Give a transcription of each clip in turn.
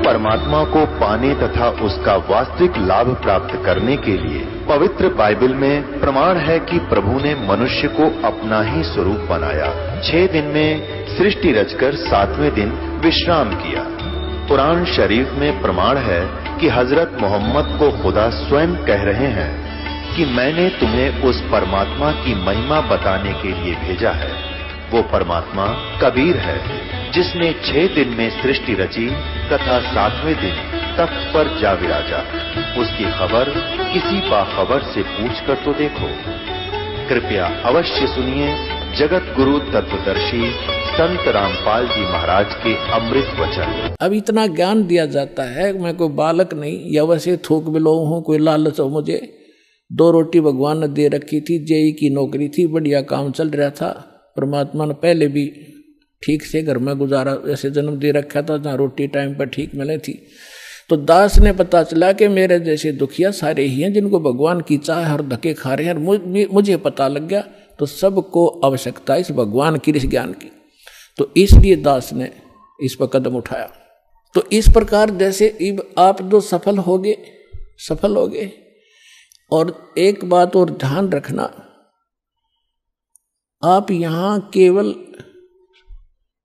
परमात्मा को पाने तथा उसका वास्तविक लाभ प्राप्त करने के लिए पवित्र बाइबल में प्रमाण है कि प्रभु ने मनुष्य को अपना ही स्वरूप बनाया। 6 दिन में सृष्टि रचकर 7वें दिन विश्राम किया। कुरान शरीफ में प्रमाण है कि हजरत मोहम्मद को खुदा स्वयं कह रहे हैं कि मैंने तुम्हें उस परमात्मा की महिमा बताने के लिए भेजा है। वो परमात्मा कबीर है जिसने 6 दिन में सृष्टि रची तथा 7वें दिन तख्त पर जा विराजा। उसकी खबर किसी बाखबर से पूछकर तो देखो। कृपया अवश्य सुनिए जगत गुरु तत्वदर्शी संत रामपाल जी महाराज के अमृत वचन। अब इतना ज्ञान दिया जाता है, मैं कोई बालक नहीं या वैसे थोक बिलो हूँ, कोई लालच हो मुझे। 2 रोटी भगवान ने दे रखी थी, जेई की नौकरी थी, बढ़िया काम चल रहा था। परमात्मा ने पहले भी ठीक से घर में गुजारा ऐसे जन्म दे रखा था जहाँ रोटी टाइम पर ठीक मिले थी। तो दास ने पता चला कि मेरे जैसे दुखिया सारे ही हैं जिनको भगवान की चाह हर धक्के खा रहे हैं। मुझे पता लग गया तो सबको आवश्यकता इस भगवान की, इस ज्ञान की। तो इसलिए दास ने इस पर कदम उठाया। तो इस प्रकार जैसे आप जो सफल होगे। और एक बात और ध्यान रखना, आप यहाँ केवल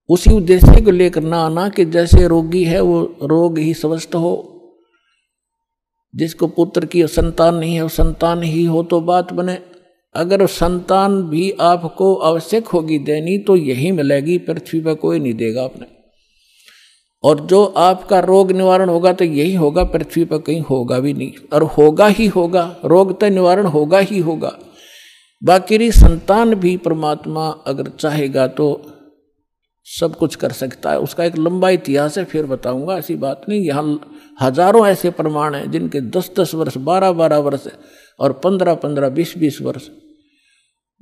उसी उद्देश्य को लेकर ना आना कि जैसे रोगी है वो रोग ही स्वस्थ हो, जिसको पुत्र की संतान नहीं है वो संतान ही हो तो बात बने। अगर संतान भी आपको आवश्यक होगी देनी तो यही मिलेगी, पृथ्वी पर कोई नहीं देगा आपने। और जो आपका रोग निवारण होगा तो यही होगा, पृथ्वी पर कहीं होगा भी नहीं, और होगा ही होगा, रोग तो निवारण होगा ही होगा। बाकी संतान भी परमात्मा अगर चाहेगा तो सब कुछ कर सकता है। उसका एक लंबा इतिहास है, फिर बताऊंगा, ऐसी बात नहीं। यहाँ हजारों ऐसे प्रमाण हैं जिनके 10-10 वर्ष, 12-12 वर्ष और 15-15, 20-20 वर्ष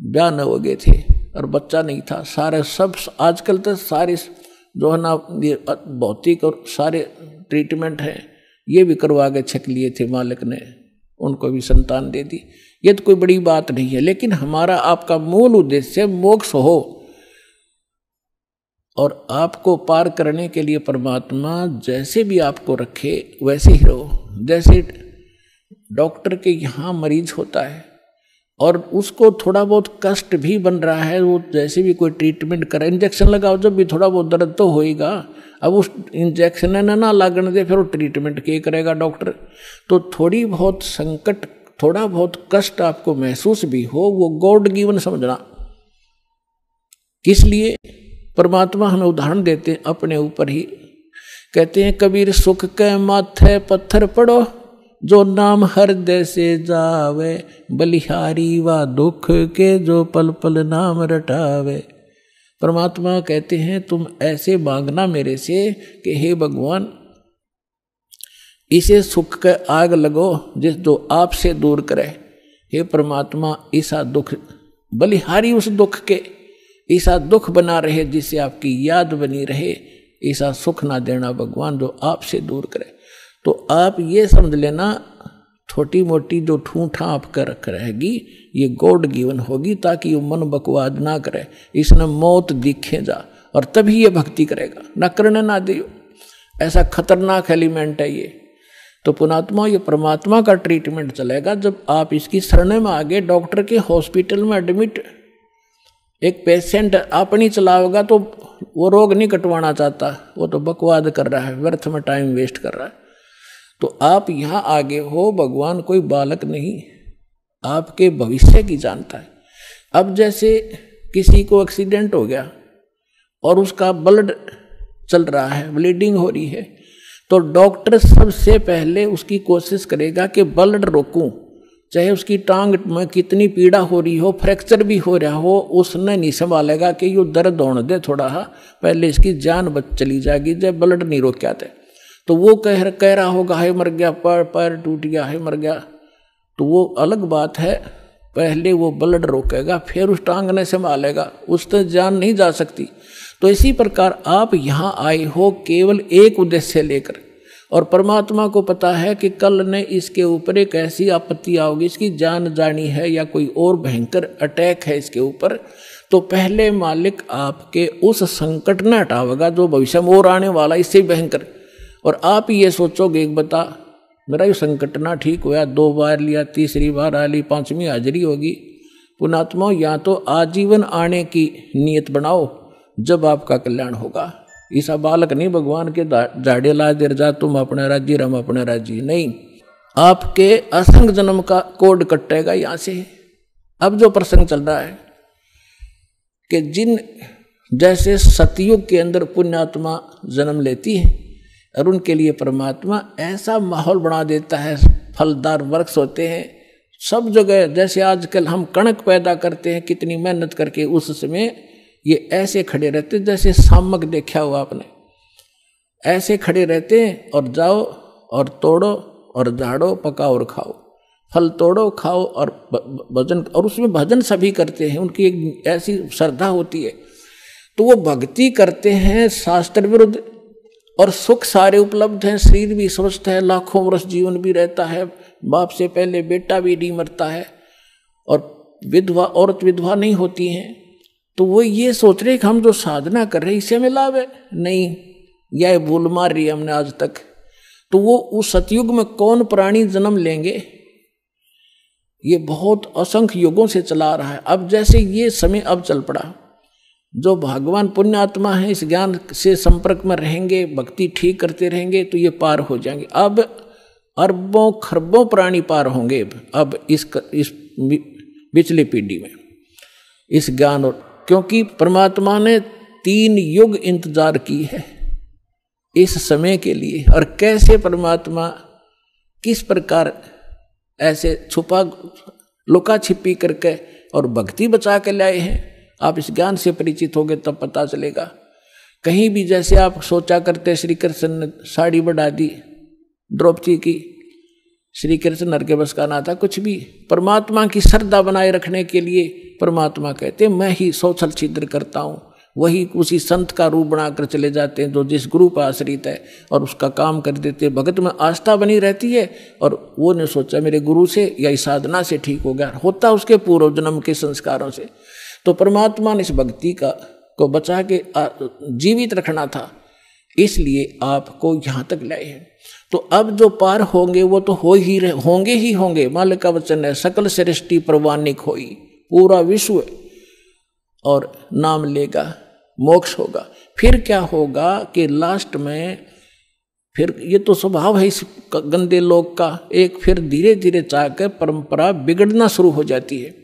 ब्याह न हो गए थे और बच्चा नहीं था। सारे सब आजकल तो सारे जो है ना ये भौतिक और सारे ट्रीटमेंट हैं ये भी करवा के छक लिए थे, मालिक ने उनको भी संतान दे दी। ये तो कोई बड़ी बात नहीं है, लेकिन हमारा आपका मूल उद्देश्य मोक्ष हो और आपको पार करने के लिए परमात्मा जैसे भी आपको रखे वैसे ही रहो। जैसे डॉक्टर के यहाँ मरीज होता है और उसको थोड़ा बहुत कष्ट भी बन रहा है, वो जैसे भी कोई ट्रीटमेंट करे, इंजेक्शन लगाओ जब भी थोड़ा बहुत दर्द तो होएगा। अब उस इंजेक्शन ना लागने दे फिर वो ट्रीटमेंट क्या करेगा डॉक्टर। तो थोड़ी बहुत संकट, थोड़ा बहुत कष्ट आपको महसूस भी हो, वो गॉड गिवन समझना। किस लिए परमात्मा हमें उदाहरण देते हैं अपने ऊपर ही। कहते हैं कबीर सुख के माथे पत्थर पड़ो, जो नाम हृदय से जावे, बलिहारी व दुख के जो पल पल नाम रटावे। परमात्मा कहते हैं तुम ऐसे मांगना मेरे से कि हे भगवान इसे सुख के आग लगो जिस जो आपसे दूर करे। हे परमात्मा ऐसा दुख, बलिहारी उस दुख के, ऐसा दुख बना रहे जिससे आपकी याद बनी रहे, ऐसा सुख ना देना भगवान जो आपसे दूर करे। तो आप ये समझ लेना छोटी मोटी जो ठूठा आपका रख रहेगी ये गॉड गिवन होगी, ताकि वो मन बकवाद ना करे, इसने मौत दिखे जा और तभी ये भक्ति करेगा, ना करने ना दियो। ऐसा खतरनाक एलिमेंट है ये। तो पुणात्मा ये परमात्मा का ट्रीटमेंट चलेगा जब आप इसकी शरण में आगे। डॉक्टर के हॉस्पिटल में एडमिट एक पेशेंट अपनी चलाओगा तो वो रोग नहीं कटवाना चाहता, वो तो बकवाद कर रहा है, व्यर्थ में टाइम वेस्ट कर रहा है। तो आप यहाँ आगे हो, भगवान कोई बालक नहीं, आपके भविष्य की जानता है। अब जैसे किसी को एक्सीडेंट हो गया और उसका ब्लड चल रहा है, ब्लीडिंग हो रही है, तो डॉक्टर सबसे पहले उसकी कोशिश करेगा कि ब्लड रोकूं, चाहे उसकी टांग में कितनी पीड़ा हो रही हो, फ्रैक्चर भी हो रहा हो, उसने नहीं संभालेगा कि ये दर्द होने दे थोड़ा, पहले इसकी जान बच चली जाएगी जब ब्लड नहीं रोका थे। तो वो कह रहा होगा है मर गया, पैर टूट गया है मर गया, तो वो अलग बात है। पहले वो ब्लड रोकेगा फिर उस टांग ने संभालेगा, उससे जान नहीं जा सकती। तो इसी प्रकार आप यहाँ आए हो केवल एक उद्देश्य लेकर, और परमात्मा को पता है कि कल ने इसके ऊपर एक ऐसी आपत्ति आओगी, इसकी जान जानी है या कोई और भयंकर अटैक है इसके ऊपर, तो पहले मालिक आपके उस संकट न हटावेगा जो भविष्य में और आने वाला इससे भयंकर। और आप ये सोचोगे एक बता मेरा ये संकट ना ठीक हुआ, 2 बार लिया, तीसरी बार आ ली, 5वीं हाजिरी होगी। पुणात्माओं या तो आजीवन आने की नियत बनाओ जब आपका कल्याण होगा। ईसा बालक नहीं भगवान के झाड़े ला देर जा तुम अपने राज्य रम अपने राज्य, नहीं, आपके असंग जन्म का कोड कटेगा यहां से। अब जो प्रसंग चल रहा है कि जिन जैसे सतयुग के अंदर पुण्यात्मा जन्म लेती है और उनके लिए परमात्मा ऐसा माहौल बना देता है, फलदार वृक्ष होते हैं सब जगह। जैसे आजकल हम कणक पैदा करते हैं कितनी मेहनत करके, उस समय ये ऐसे खड़े रहते जैसे सामक देखा हुआ आपने, ऐसे खड़े रहते हैं और जाओ और तोड़ो और झाड़ो पकाओ और खाओ, फल तोड़ो खाओ और भजन, और उसमें भजन सभी करते हैं, उनकी एक ऐसी श्रद्धा होती है। तो वो भक्ति करते हैं शास्त्र विरुद्ध और सुख सारे उपलब्ध हैं, शरीर भी स्वस्थ है, लाखों वर्ष जीवन भी रहता है, बाप से पहले बेटा भी नहीं मरता है और विधवा औरत विधवा नहीं होती हैं। तो वो ये सोच रहे कि हम जो साधना कर रहे हैं इससे हमें लाभ है, नहीं, यह भूल मार रही है हमने आज तक। तो वो उस सतयुग में कौन प्राणी जन्म लेंगे, ये बहुत असंख्य युगों से चला रहा है। अब जैसे ये समय अब चल पड़ा, जो भगवान पुण्यात्मा है इस ज्ञान से संपर्क में रहेंगे, भक्ति ठीक करते रहेंगे तो ये पार हो जाएंगे। अब अरबों खरबों प्राणी पार होंगे अब इस पिछली पीढ़ी में इस ज्ञान, और क्योंकि परमात्मा ने 3 युग इंतजार की है इस समय के लिए। और कैसे परमात्मा किस प्रकार ऐसे छुपा लुका छिपी करके और भक्ति बचा के लाए हैं, आप इस ज्ञान से परिचित होगे तब पता चलेगा। कहीं भी जैसे आप सोचा करते श्री कृष्ण ने साड़ी बढ़ा दी द्रौपदी की, श्री कृष्ण हर के बस का ना था कुछ भी। परमात्मा की श्रद्धा बनाए रखने के लिए परमात्मा कहते मैं ही 100 छल छिद्र करता हूँ, वही उसी संत का रूप बनाकर चले जाते हैं जो जिस गुरु पर आश्रित है और उसका काम कर देते। भगत में आस्था बनी रहती है और वो ने सोचा मेरे गुरु से या इस साधना से ठीक हो गया, होता उसके पूर्व जन्म के संस्कारों से। तो परमात्मा ने इस भक्ति को बचा के जीवित रखना था, इसलिए आपको यहाँ तक लाए हैं। तो अब जो पार होंगे वो तो होंगे ही होंगे। मालिक का वचन है सकल सृष्टि प्रवानिक होई, पूरा विश्व और नाम लेगा, मोक्ष होगा। फिर क्या होगा कि लास्ट में फिर ये तो स्वभाव है इस गंदे लोग का, एक फिर धीरे धीरे चाहकर परंपरा बिगड़ना शुरू हो जाती है।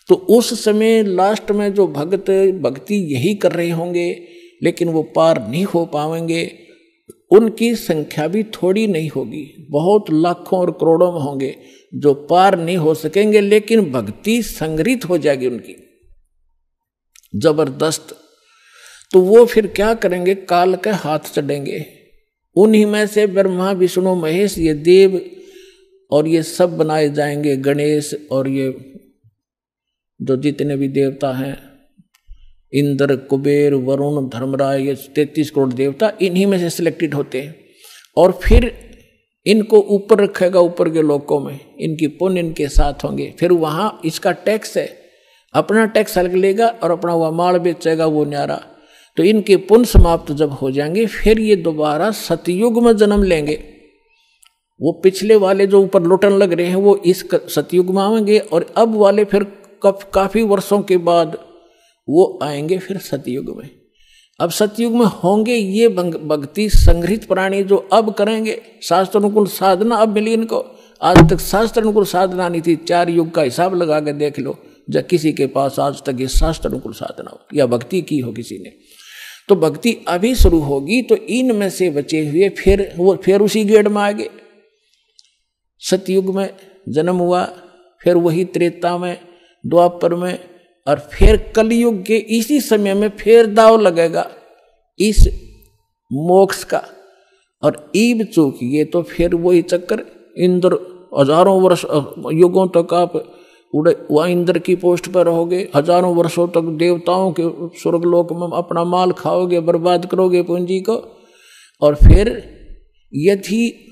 तो उस समय लास्ट में जो भक्त भक्ति यही कर रहे होंगे लेकिन वो पार नहीं हो पाएंगे, उनकी संख्या भी थोड़ी नहीं होगी, बहुत लाखों और करोड़ों में होंगे जो पार नहीं हो सकेंगे, लेकिन भक्ति संग्रहित हो जाएगी उनकी जबरदस्त। तो वो फिर क्या करेंगे, काल के हाथ चढ़ेंगे। उन्हीं में से ब्रह्मा विष्णु महेश ये देव और ये सब बनाए जाएंगे, गणेश और ये जो जितने भी देवता हैं, इंद्र कुबेर वरुण धर्मराज, ये 33 करोड़ देवता इन्हीं में से सिलेक्टेड होते हैं। और फिर इनको ऊपर रखेगा, ऊपर के लोकों में इनकी पुण्य इनके साथ होंगे। फिर वहाँ इसका टैक्स है, अपना टैक्स अलग लेगा और अपना वह माल बेचेगा वो न्यारा। तो इनके पुण्य समाप्त जब हो जाएंगे फिर ये दोबारा सतयुग में जन्म लेंगे। वो पिछले वाले जो ऊपर लुटन लग रहे हैं वो इस सतयुग में आएंगे और अब वाले फिर काफी वर्षों के बाद वो आएंगे फिर सतयुग में। अब सतयुग में होंगे ये भक्ति संग्रहित प्राणी जो अब करेंगे शास्त्र अनुकूल साधना। अब मिली इनको, आज तक शास्त्र अनुकूल साधना नहीं थी। 4 युग का हिसाब लगा के देख लो जब किसी के पास आज तक ये शास्त्र अनुकूल साधना हो या भक्ति की हो किसी ने। तो भक्ति अभी शुरू होगी तो इनमें से बचे हुए फिर उसी गेड़ में आगे। सतयुग में जन्म हुआ, फिर वही त्रेता में, द्वापर में, और फिर कलयुग के इसी समय में फिर दाव लगेगा इस मोक्ष का। और ईब चूकिए तो फिर वही चक्कर, इंद्र हजारों वर्ष युगों तक आप वह इंद्र की पोस्ट पर रहोगे, हजारों वर्षों तक देवताओं के स्वर्गलोक में अपना माल खाओगे, बर्बाद करोगे पूंजी को। और फिर यदि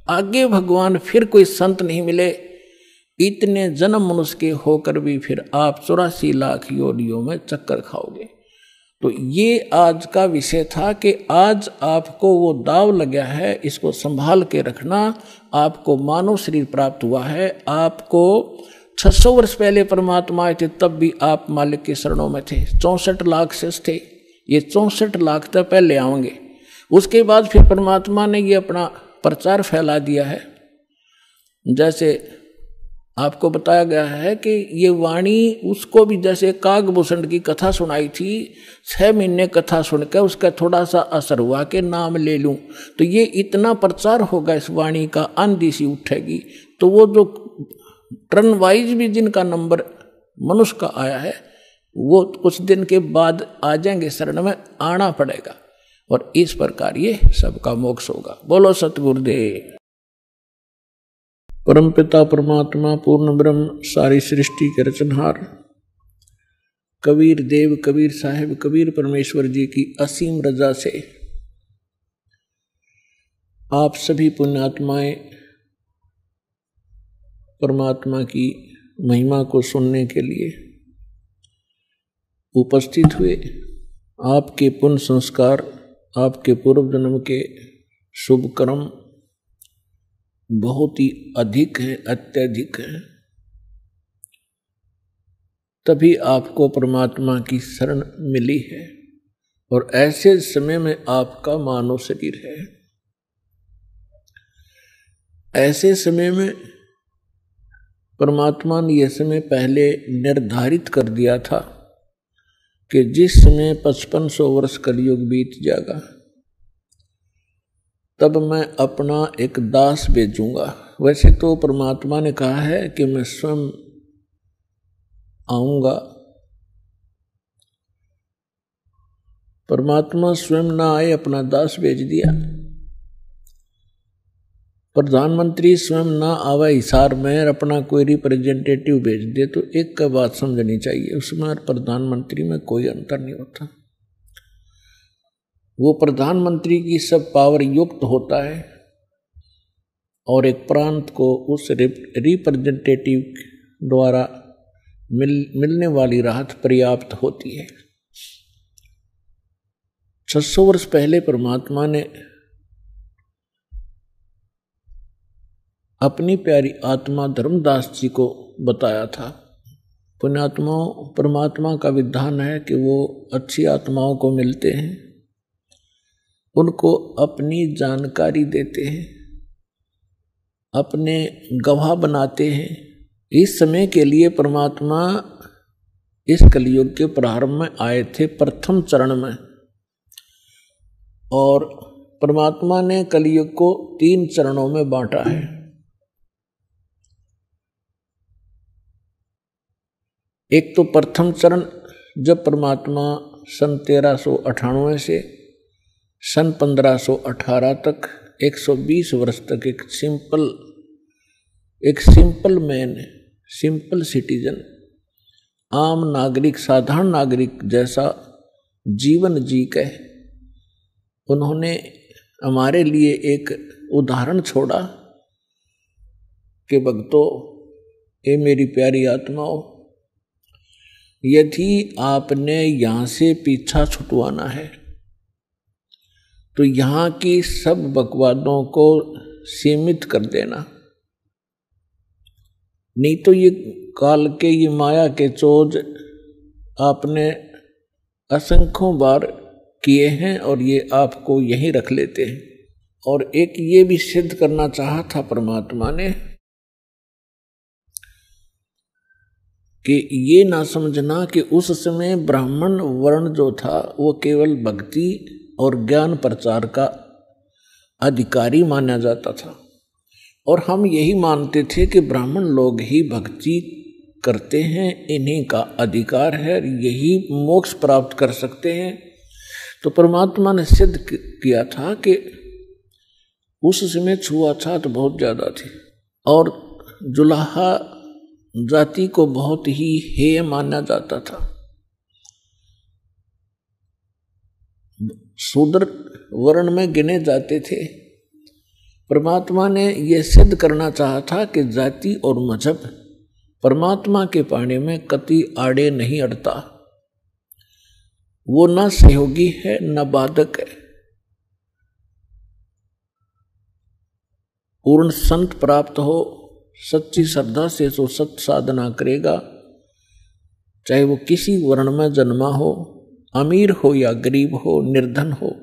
आगे भगवान फिर कोई संत नहीं मिले, इतने जन्म मनुष्य के होकर भी फिर आप 84 लाख योनियों में चक्कर खाओगे। तो ये आज का विषय था कि आज आपको वो दाव लगा है, इसको संभाल के रखना। आपको मानव शरीर प्राप्त हुआ है, आपको 600 वर्ष पहले परमात्मा आए थे, तब भी आप मालिक के शरणों में थे। 64 लाख शेष थे, ये 64 लाख तक पहले आएंगे। उसके बाद फिर परमात्मा ने ये अपना प्रचार फैला दिया है। जैसे आपको बताया गया है कि ये वाणी उसको भी, जैसे कागभूषण की कथा सुनाई थी, 6 महीने कथा सुनकर उसका थोड़ा सा असर हुआ कि नाम ले लूं, तो ये इतना प्रचार होगा इस वाणी का, आंधी सी उठेगी। तो वो जो टर्न वाइज भी जिनका नंबर मनुष्य का आया है, वो कुछ दिन के बाद आ जाएंगे, शरण में आना पड़ेगा, और इस प्रकार ये सबका मोक्ष होगा। बोलो सतगुरुदेव। परमपिता परमात्मा पूर्ण ब्रह्म सारी सृष्टि के रचनहार कबीर देव कबीर साहिब कबीर परमेश्वर जी की असीम रजा से आप सभी पुण्यात्माएं परमात्मा की महिमा को सुनने के लिए उपस्थित हुए। आपके पुण्य संस्कार, आपके पूर्व जन्म के शुभ कर्म बहुत ही अधिक है, अत्यधिक है, तभी आपको परमात्मा की शरण मिली है, और ऐसे समय में आपका मानव शरीर है। ऐसे समय में परमात्मा ने यह समय पहले निर्धारित कर दिया था कि जिस समय 5500 वर्ष कलयुग बीत जाएगा, तब मैं अपना एक दास भेजूंगा। वैसे तो परमात्मा ने कहा है कि मैं स्वयं आऊंगा, परमात्मा स्वयं ना आए, अपना दास भेज दिया। प्रधानमंत्री स्वयं ना आवे हिसार में, अपना कोई रिप्रेजेंटेटिव भेज दे, तो एक का बात समझनी चाहिए, उसमें और प्रधानमंत्री में कोई अंतर नहीं होता। वो प्रधानमंत्री की सब पावर युक्त होता है, और एक प्रांत को उस रिप्रेजेंटेटिव द्वारा मिलने वाली राहत पर्याप्त होती है। 600 वर्ष पहले परमात्मा ने अपनी प्यारी आत्मा धर्मदास जी को बताया था। पुण्यात्माओं, परमात्मा का विधान है कि वो अच्छी आत्माओं को मिलते हैं, उनको अपनी जानकारी देते हैं, अपने गवाह बनाते हैं। इस समय के लिए परमात्मा इस कलयुग के प्रारंभ में आए थे, प्रथम चरण में, और परमात्मा ने कलयुग को 3 चरणों में बांटा है। एक तो प्रथम चरण, जब परमात्मा सन 1398 से सन 1518 तक 120 वर्ष तक एक सिंपल मैन, सिंपल सिटीजन, आम नागरिक, साधारण नागरिक जैसा जीवन जी के उन्होंने हमारे लिए एक उदाहरण छोड़ा कि भक्तों, ये मेरी प्यारी आत्माओं, यदि आपने यहाँ से पीछा छुटवाना है तो यहाँ की सब बकवादों को सीमित कर देना, नहीं तो ये काल के, ये माया के चोज आपने असंख्यों बार किए हैं और ये आपको यहीं रख लेते हैं। और एक ये भी सिद्ध करना चाहा था परमात्मा ने कि ये ना समझना कि उस समय ब्राह्मण वर्ण जो था वो केवल भक्ति और ज्ञान प्रचार का अधिकारी माना जाता था, और हम यही मानते थे कि ब्राह्मण लोग ही भक्ति करते हैं, इन्हीं का अधिकार है, यही मोक्ष प्राप्त कर सकते हैं। तो परमात्मा ने सिद्ध किया था कि उस समय छुआछूत बहुत ज़्यादा थी, और जुलाहा जाति को बहुत ही हेय माना जाता था। शूद्र वर्ण में गिने जाते थे। परमात्मा ने यह सिद्ध करना चाहा था कि जाति और मजहब परमात्मा के पाने में कति आड़े नहीं अड़ता। वो ना सहयोगी है न बाधक है। पूर्ण संत प्राप्त हो, सच्ची श्रद्धा से तो सत साधना करेगा, चाहे वो किसी वर्ण में जन्मा हो, अमीर हो या गरीब हो, निर्धन हो,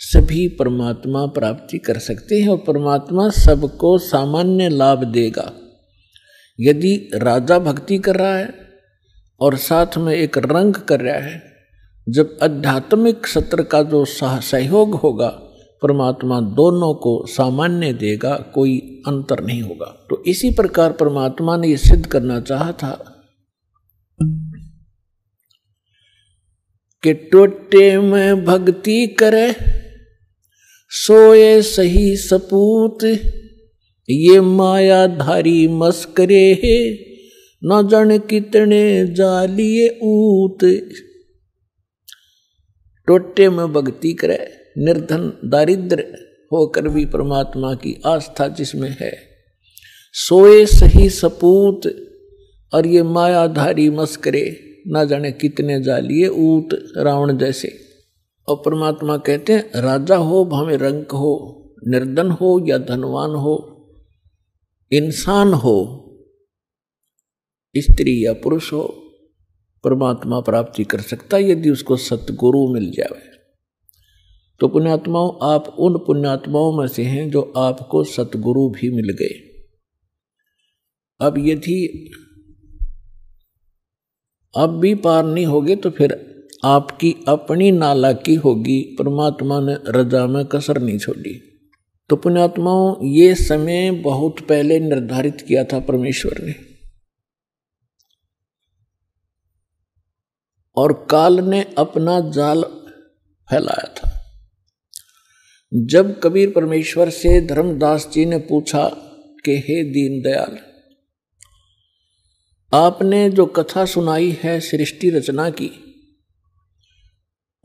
सभी परमात्मा प्राप्ति कर सकते हैं और परमात्मा सबको सामान्य लाभ देगा। यदि राजा भक्ति कर रहा है और साथ में एक रंग कर रहा है, जब आध्यात्मिक सत्र का जो सहयोग होगा, परमात्मा दोनों को सामान्य देगा, कोई अंतर नहीं होगा। तो इसी प्रकार परमात्मा ने ये सिद्ध करना चाहा था कि टोटे में भक्ति करे सोए सही सपूत, ये मायाधारी मस्करे है न जाने कितने जालिए ऊत। टोटे में भक्ति करे, निर्धन दारिद्र होकर भी परमात्मा की आस्था जिसमें है, सोए सही सपूत, और ये मायाधारी मस्करे ना जाने कितने जालिए ऊत, रावण जैसे। और परमात्मा कहते हैं राजा हो भाਵੇਂ रंक हो, निर्धन हो या धनवान हो, इंसान हो, स्त्री या पुरुष हो, परमात्मा प्राप्ति कर सकता है यदि उसको सतगुरु मिल जाए। तो पुण्यात्माओं, आप उन पुण्यात्माओं में से हैं जो आपको सतगुरु भी मिल गए। अब यदि अब भी पार नहीं होगे तो फिर आपकी अपनी नालायकी होगी, परमात्मा ने रजा में कसर नहीं छोड़ी। तो पुण्यात्माओं, ये समय बहुत पहले निर्धारित किया था परमेश्वर ने, और काल ने अपना जाल फैलाया था। जब कबीर परमेश्वर से धर्मदास जी ने पूछा कि हे दीनदयाल, आपने जो कथा सुनाई है सृष्टि रचना की,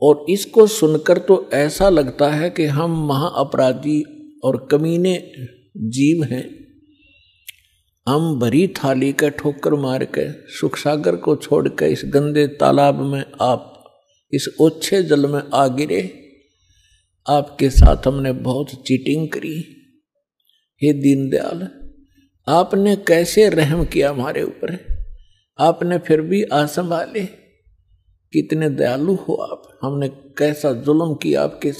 और इसको सुनकर तो ऐसा लगता है कि हम महाअपराधी और कमीने जीव हैं। हम भरी थाली का ठोकर मार के सुख सागर को छोड़ के इस गंदे तालाब में, आप इस ओछे जल में आ गिरे। आपके साथ हमने बहुत चीटिंग करी। हे दीनदयाल, आपने कैसे रहम किया हमारे ऊपर, आपने फिर भी आ संभाले। कितने दयालु हो आप, हमने कैसा जुल्म किया आपके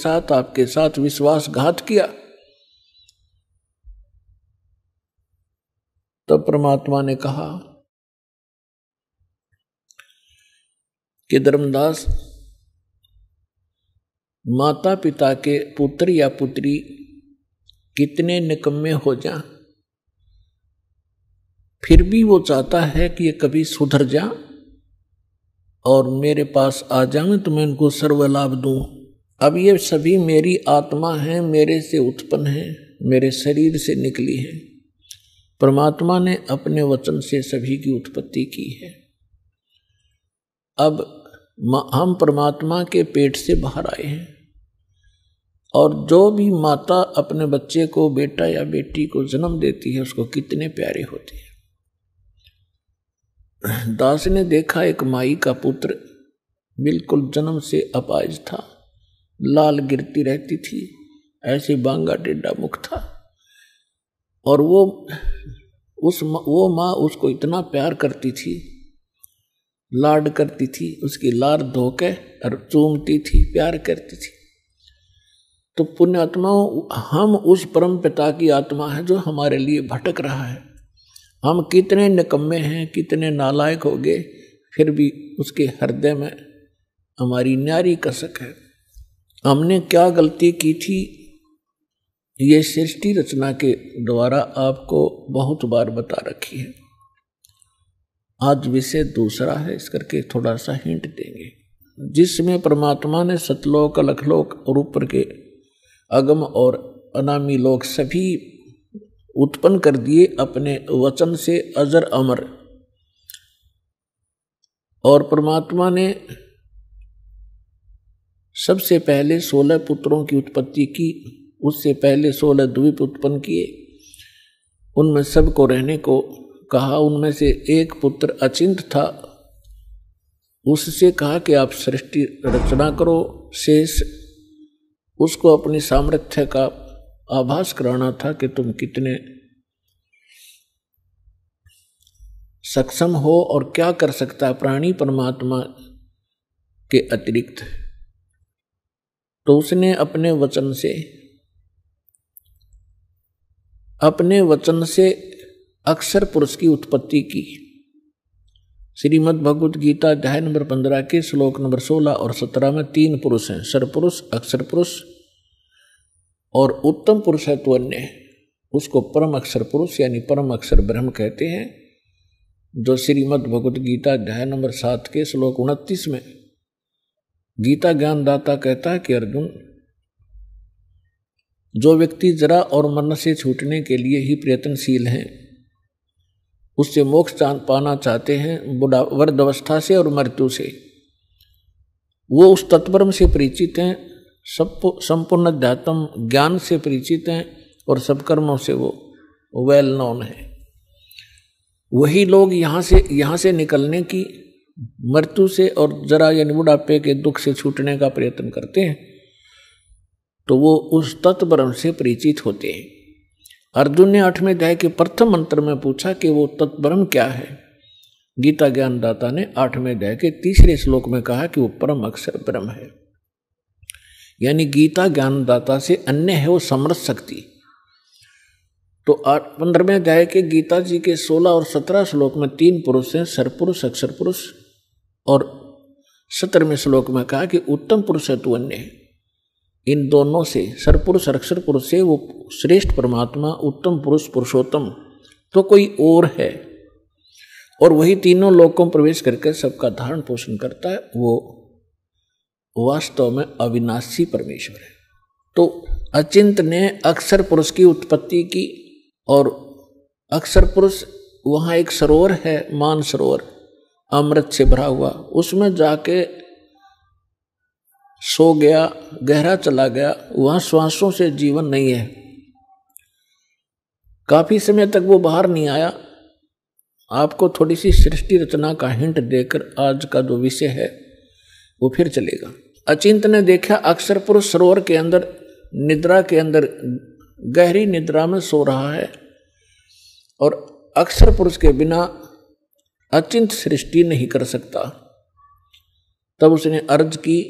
साथ विश्वासघात किया। तब परमात्मा ने कहा कि धर्मदास, माता पिता के पुत्र या पुत्री कितने निकम्मे हो जा, फिर भी वो चाहता है कि ये कभी सुधर जा और मेरे पास आ जाए तो मैं उनको सर्व लाभ दूं। अब ये सभी मेरी आत्मा है, मेरे से उत्पन्न है, मेरे शरीर से निकली है। परमात्मा ने अपने वचन से सभी की उत्पत्ति की है। अब हम परमात्मा के पेट से बाहर आए हैं, और जो भी माता अपने बच्चे को, बेटा या बेटी को जन्म देती है, उसको कितने प्यारे होते हैं। दास ने देखा एक माई का पुत्र बिल्कुल जन्म से अपाहिज था, लाल गिरती रहती थी, ऐसे बांगा टेढ़ा मुख था, और वो माँ उसको इतना प्यार करती थी, लाड करती थी, उसकी लार धो के और चूमती थी, प्यार करती थी। तो पुण्यात्माओं, हम उस परम पिता की आत्मा है जो हमारे लिए भटक रहा है। हम कितने निकम्मे हैं, कितने नालायक हो गए, फिर भी उसके हृदय में हमारी न्यारी कसक है। हमने क्या गलती की थी, ये सृष्टि रचना के द्वारा आपको बहुत बार बता रखी है। आज विषय दूसरा है, इस करके थोड़ा सा हिंट देंगे, जिसमें परमात्मा ने सतलोक, अलखलोक और ऊपर के अगम और अनामी लोक सभी उत्पन्न कर दिए अपने वचन से, अजर अमर। और परमात्मा ने सबसे पहले 16 पुत्रों की उत्पत्ति की, उससे पहले 16 द्वीप उत्पन्न किए, उनमें सबको रहने को कहा। उनमें से एक पुत्र अचिंत था, उससे कहा कि आप सृष्टि रचना करो, शेष उसको अपनी सामर्थ्य का आभास कराना था कि तुम कितने सक्षम हो और क्या कर सकता है प्राणी परमात्मा के अतिरिक्त। तो उसने अपने वचन से अक्षर पुरुष की उत्पत्ति की। श्रीमद् भगवत गीता अध्याय नंबर 15 के श्लोक नंबर 16 और 17 में 3 पुरुष हैं, सरपुरुष, अक्षर पुरुष और उत्तम पुरुष है तो अन्य, उसको परम अक्षर पुरुष यानी परम अक्षर ब्रह्म कहते हैं। जो श्रीमद् भगवत गीता अध्याय नंबर 7 के श्लोक 29 में गीता ज्ञानदाता कहता है कि अर्जुन, जो व्यक्ति जरा और मरण से छूटने के लिए ही प्रयत्नशील हैं, उससे मोक्ष पाना चाहते हैं वृद्धावस्था से और मृत्यु से, वो उस तत्परम से परिचित हैं, संपूर्ण अध्यात्म ज्ञान से परिचित हैं और सब कर्मों से वो वेल नोन है, वही लोग यहाँ से निकलने की, मृत्यु से और जरा यानी बुढ़ापे के दुख से छूटने का प्रयत्न करते हैं, तो वो उस तत्परम से परिचित होते हैं। अर्जुन ने 8वें अध्याय के प्रथम मंत्र में पूछा कि वो तत्ब्रह्म क्या है। गीता ज्ञानदाता ने 8वें अध्याय के 3 श्लोक में कहा कि वो परम अक्षर ब्रह्म है, यानी गीता ज्ञानदाता से अन्य है वो समर्थ शक्ति। तो 15वें अध्याय के गीता जी के 16 और 17 श्लोक में 3 पुरुष हैं, सरपुरुष, अक्षर पुरुष, और 17वें श्लोक में कहा कि उत्तम पुरुष है तो अन्य है। इन दोनों से, सरपुरुष और अक्षर पुरुष से वो श्रेष्ठ परमात्मा, उत्तम पुरुष, पुरुषोत्तम तो कोई और है, और वही तीनों लोकों में प्रवेश करके सबका धारण पोषण करता है, वो वास्तव में अविनाशी परमेश्वर है। तो अचिंत ने अक्षर पुरुष की उत्पत्ति की, और अक्षर पुरुष वहाँ एक सरोवर है, मान सरोवर, अमृत से भरा हुआ, उसमें जाके सो गया, गहरा चला गया, वहाँ श्वासों से जीवन नहीं है। काफी समय तक वो बाहर नहीं आया। आपको थोड़ी सी सृष्टि रचना का हिंट देकर आज का जो विषय है वो फिर चलेगा। अचिंत ने देखा अक्षर पुरुष सरोवर के अंदर, निद्रा के अंदर, गहरी निद्रा में सो रहा है, और अक्षर पुरुष के बिना अचिंत सृष्टि नहीं कर सकता। तब उसने अर्ज की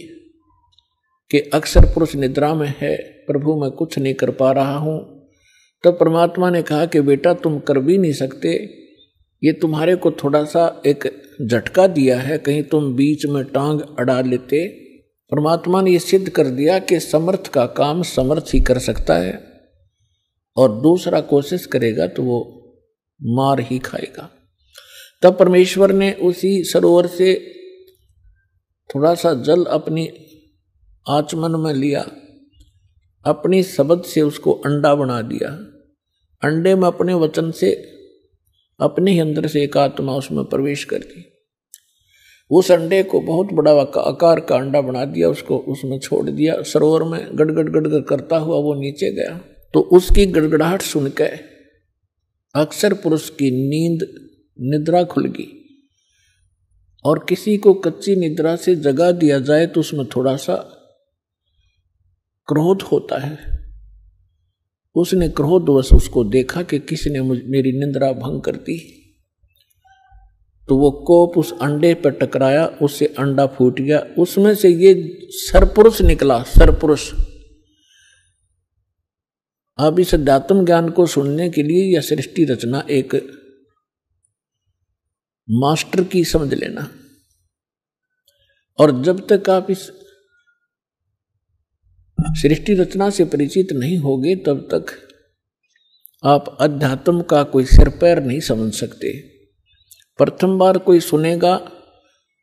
कि अक्षर पुरुष निद्रा में है, प्रभु मैं कुछ नहीं कर पा रहा हूं। तब परमात्मा ने कहा कि बेटा तुम कर भी नहीं सकते, ये तुम्हारे को थोड़ा सा एक झटका दिया है, कहीं तुम बीच में टांग अड़ा लेते। परमात्मा ने ये सिद्ध कर दिया कि समर्थ का काम समर्थ ही कर सकता है, और दूसरा कोशिश करेगा तो वो मार ही खाएगा। तब परमेश्वर ने उसी सरोवर से थोड़ा सा जल अपनी आचमन में लिया, अपनी शब्द से उसको अंडा बना दिया। अंडे में अपने वचन से, अपने ही अंदर से एक आत्मा उसमें प्रवेश कर दी। उस अंडे को बहुत बड़ा आकार का अंडा बना दिया, उसको उसमें छोड़ दिया, सरोवर में गड़गड़ गड़गड़ करता हुआ वो नीचे गया। तो उसकी गड़गड़ाहट सुनकर अक्षर पुरुष की निद्रा खुल गई। और किसी को कच्ची निद्रा से जगा दिया जाए तो उसमें थोड़ा सा क्रोध होता है। उसने क्रोधवश उसको देखा कि किसने मेरी निद्रा भंग कर दी, तो वो कोप उस अंडे पर टकराया, उससे अंडा फूट गया, उसमें से ये सरपुरुष निकला। सरपुरुष अब इस अध्यात्म ज्ञान को सुनने के लिए यह सृष्टि रचना एक मास्टर की समझ लेना, और जब तक आप इस सृष्टि रचना से परिचित नहीं होगे तब तक आप अध्यात्म का कोई सिर पैर नहीं समझ सकते। प्रथम बार कोई सुनेगा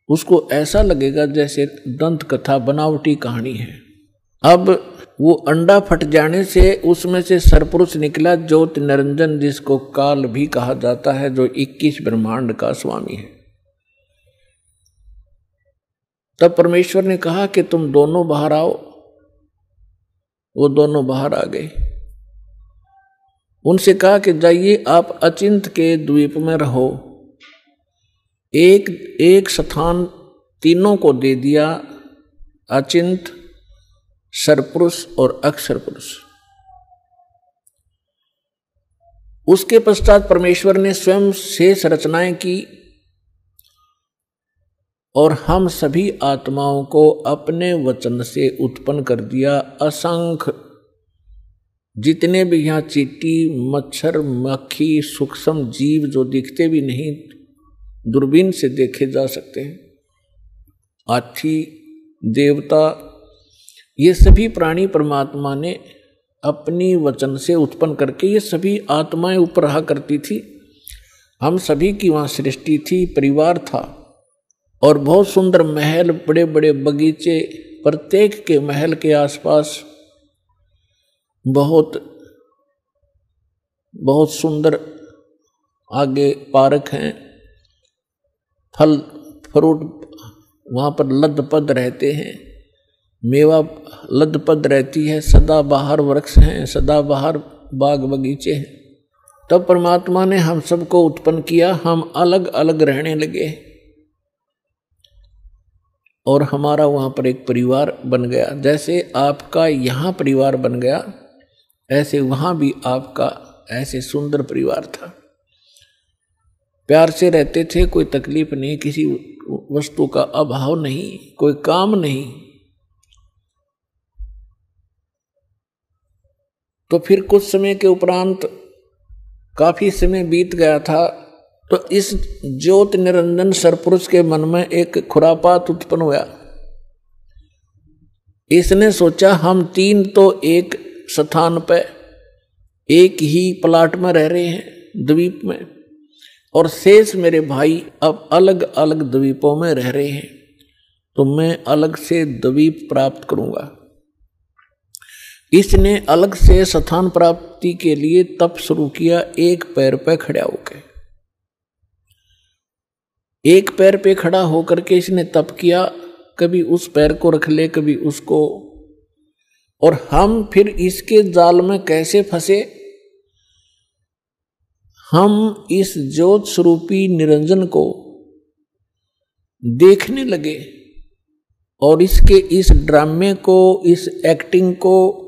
उसको ऐसा लगेगा जैसे दंत कथा बनावटी कहानी है। अब वो अंडा फट जाने से उसमें से सरपुरुष निकला, ज्योति निरंजन, जिसको काल भी कहा जाता है, जो 21 ब्रह्मांड का स्वामी है। तब परमेश्वर ने कहा कि तुम दोनों बाहर आओ। वो दोनों बाहर आ गए। उनसे कहा कि जाइए आप अचिंत के द्वीप में रहो, एक स्थान तीनों को दे दिया, अचिंत, सरपुरुष और अक्षर पुरुष। उसके पश्चात परमेश्वर ने स्वयं शेष रचनाएं की और हम सभी आत्माओं को अपने वचन से उत्पन्न कर दिया। असंख्य जितने भी यहाँ चींटी, मच्छर, मक्खी, सूक्ष्म जीव जो दिखते भी नहीं, दूरबीन से देखे जा सकते हैं, हाथी, देवता, ये सभी प्राणी परमात्मा ने अपनी वचन से उत्पन्न करके, ये सभी आत्माएं ऊपर रहा करती थी। हम सभी की वहाँ सृष्टि थी, परिवार था और बहुत सुंदर महल, बड़े बड़े बगीचे, प्रत्येक के महल के आसपास बहुत बहुत सुंदर आगे पार्क हैं, फल फ्रूट वहाँ पर लदपद रहते हैं, मेवा लदपद रहती है, सदाबहार वृक्ष हैं, सदाबहार बाग बगीचे हैं। तब परमात्मा ने हम सबको उत्पन्न किया, हम अलग अलग रहने लगे और हमारा वहाँ पर एक परिवार बन गया। जैसे आपका यहाँ परिवार बन गया, ऐसे वहाँ भी आपका ऐसे सुंदर परिवार था। प्यार से रहते थे, कोई तकलीफ नहीं, किसी वस्तु का अभाव नहीं, कोई काम नहीं। तो फिर कुछ समय के उपरांत काफी समय बीत गया था, तो इस ज्योत निरंजन सरपुरुष के मन में एक खुरापात उत्पन्न हुआ। इसने सोचा हम तीन तो एक स्थान पर एक ही प्लाट में रह रहे हैं, द्वीप में, और शेष मेरे भाई अब अलग अलग द्वीपों में रह रहे हैं, तो मैं अलग से द्वीप प्राप्त करूंगा। इसने अलग से स्थान प्राप्ति के लिए तप शुरू किया, एक पैर पे खड़ा होकर। एक पैर पे खड़ा होकर के इसने तप किया, कभी उस पैर को रख ले, कभी उसको, और हम फिर इसके जाल में कैसे फंसे। हम इस ज्योत स्वरूपी निरंजन को देखने लगे और इसके इस ड्रामे को, इस एक्टिंग को,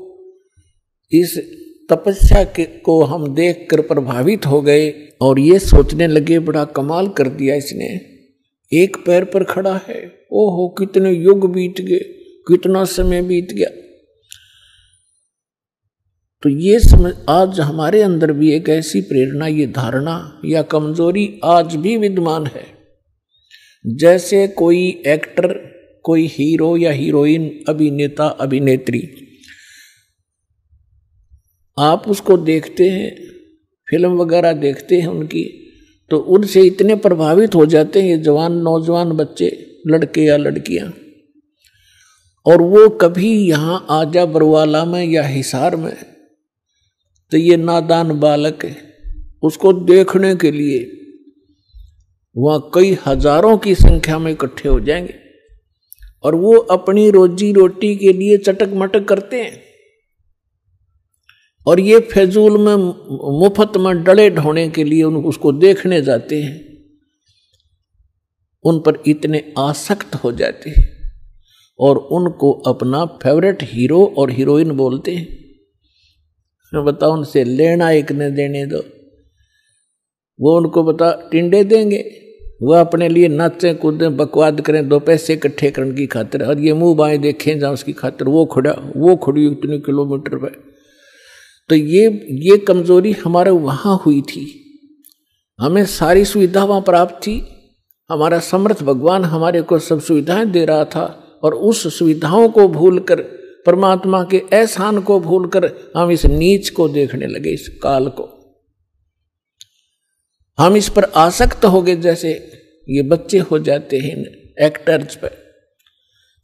इस तपस्या को हम देखकर प्रभावित हो गए और ये सोचने लगे बड़ा कमाल कर दिया इसने, एक पैर पर खड़ा है, ओहो कितने युग बीत गए, कितना समय बीत गया। तो ये समझ, आज हमारे अंदर भी एक ऐसी प्रेरणा, ये धारणा या कमजोरी आज भी विद्यमान है। जैसे कोई एक्टर, कोई हीरो या हीरोइन, अभिनेता, अभिनेत्री, आप उसको देखते हैं, फिल्म वगैरह देखते हैं उनकी, तो उनसे इतने प्रभावित हो जाते हैं ये जवान नौजवान बच्चे, लड़के या लड़कियां, और वो कभी यहाँ आजा बरवाला में या हिसार में, तो ये नादान बालक है, उसको देखने के लिए वहाँ कई हजारों की संख्या में इकट्ठे हो जाएंगे और वो अपनी रोजी रोटी के लिए चटक मटक करते हैं और ये फजूल में मुफ्त में डले ढोने के लिए उसको देखने जाते हैं, उन पर इतने आसक्त हो जाते हैं और उनको अपना फेवरेट हीरो और हीरोइन बोलते हैं। मैं बताऊं, उनसे लेना एक न देने दो, वो उनको बता टिंडे देंगे, वो अपने लिए नाचें कूदें बकवाद करें, दो पैसे इकट्ठे करने की खातिर, और ये मुंह बाएं देखें जहाँ उसकी खातिर वो खड़ी इतने किलोमीटर पे। तो ये कमजोरी हमारे वहाँ हुई थी। हमें सारी सुविधा वहाँ प्राप्त थी, हमारा समर्थ भगवान हमारे को सब सुविधाएं दे रहा था और उस सुविधाओं को भूलकर, परमात्मा के एहसान को भूलकर हम इस नीच को देखने लगे, इस काल को। हम इस पर आसक्त हो गए जैसे ये बच्चे हो जाते हैं एक्टर्स पर।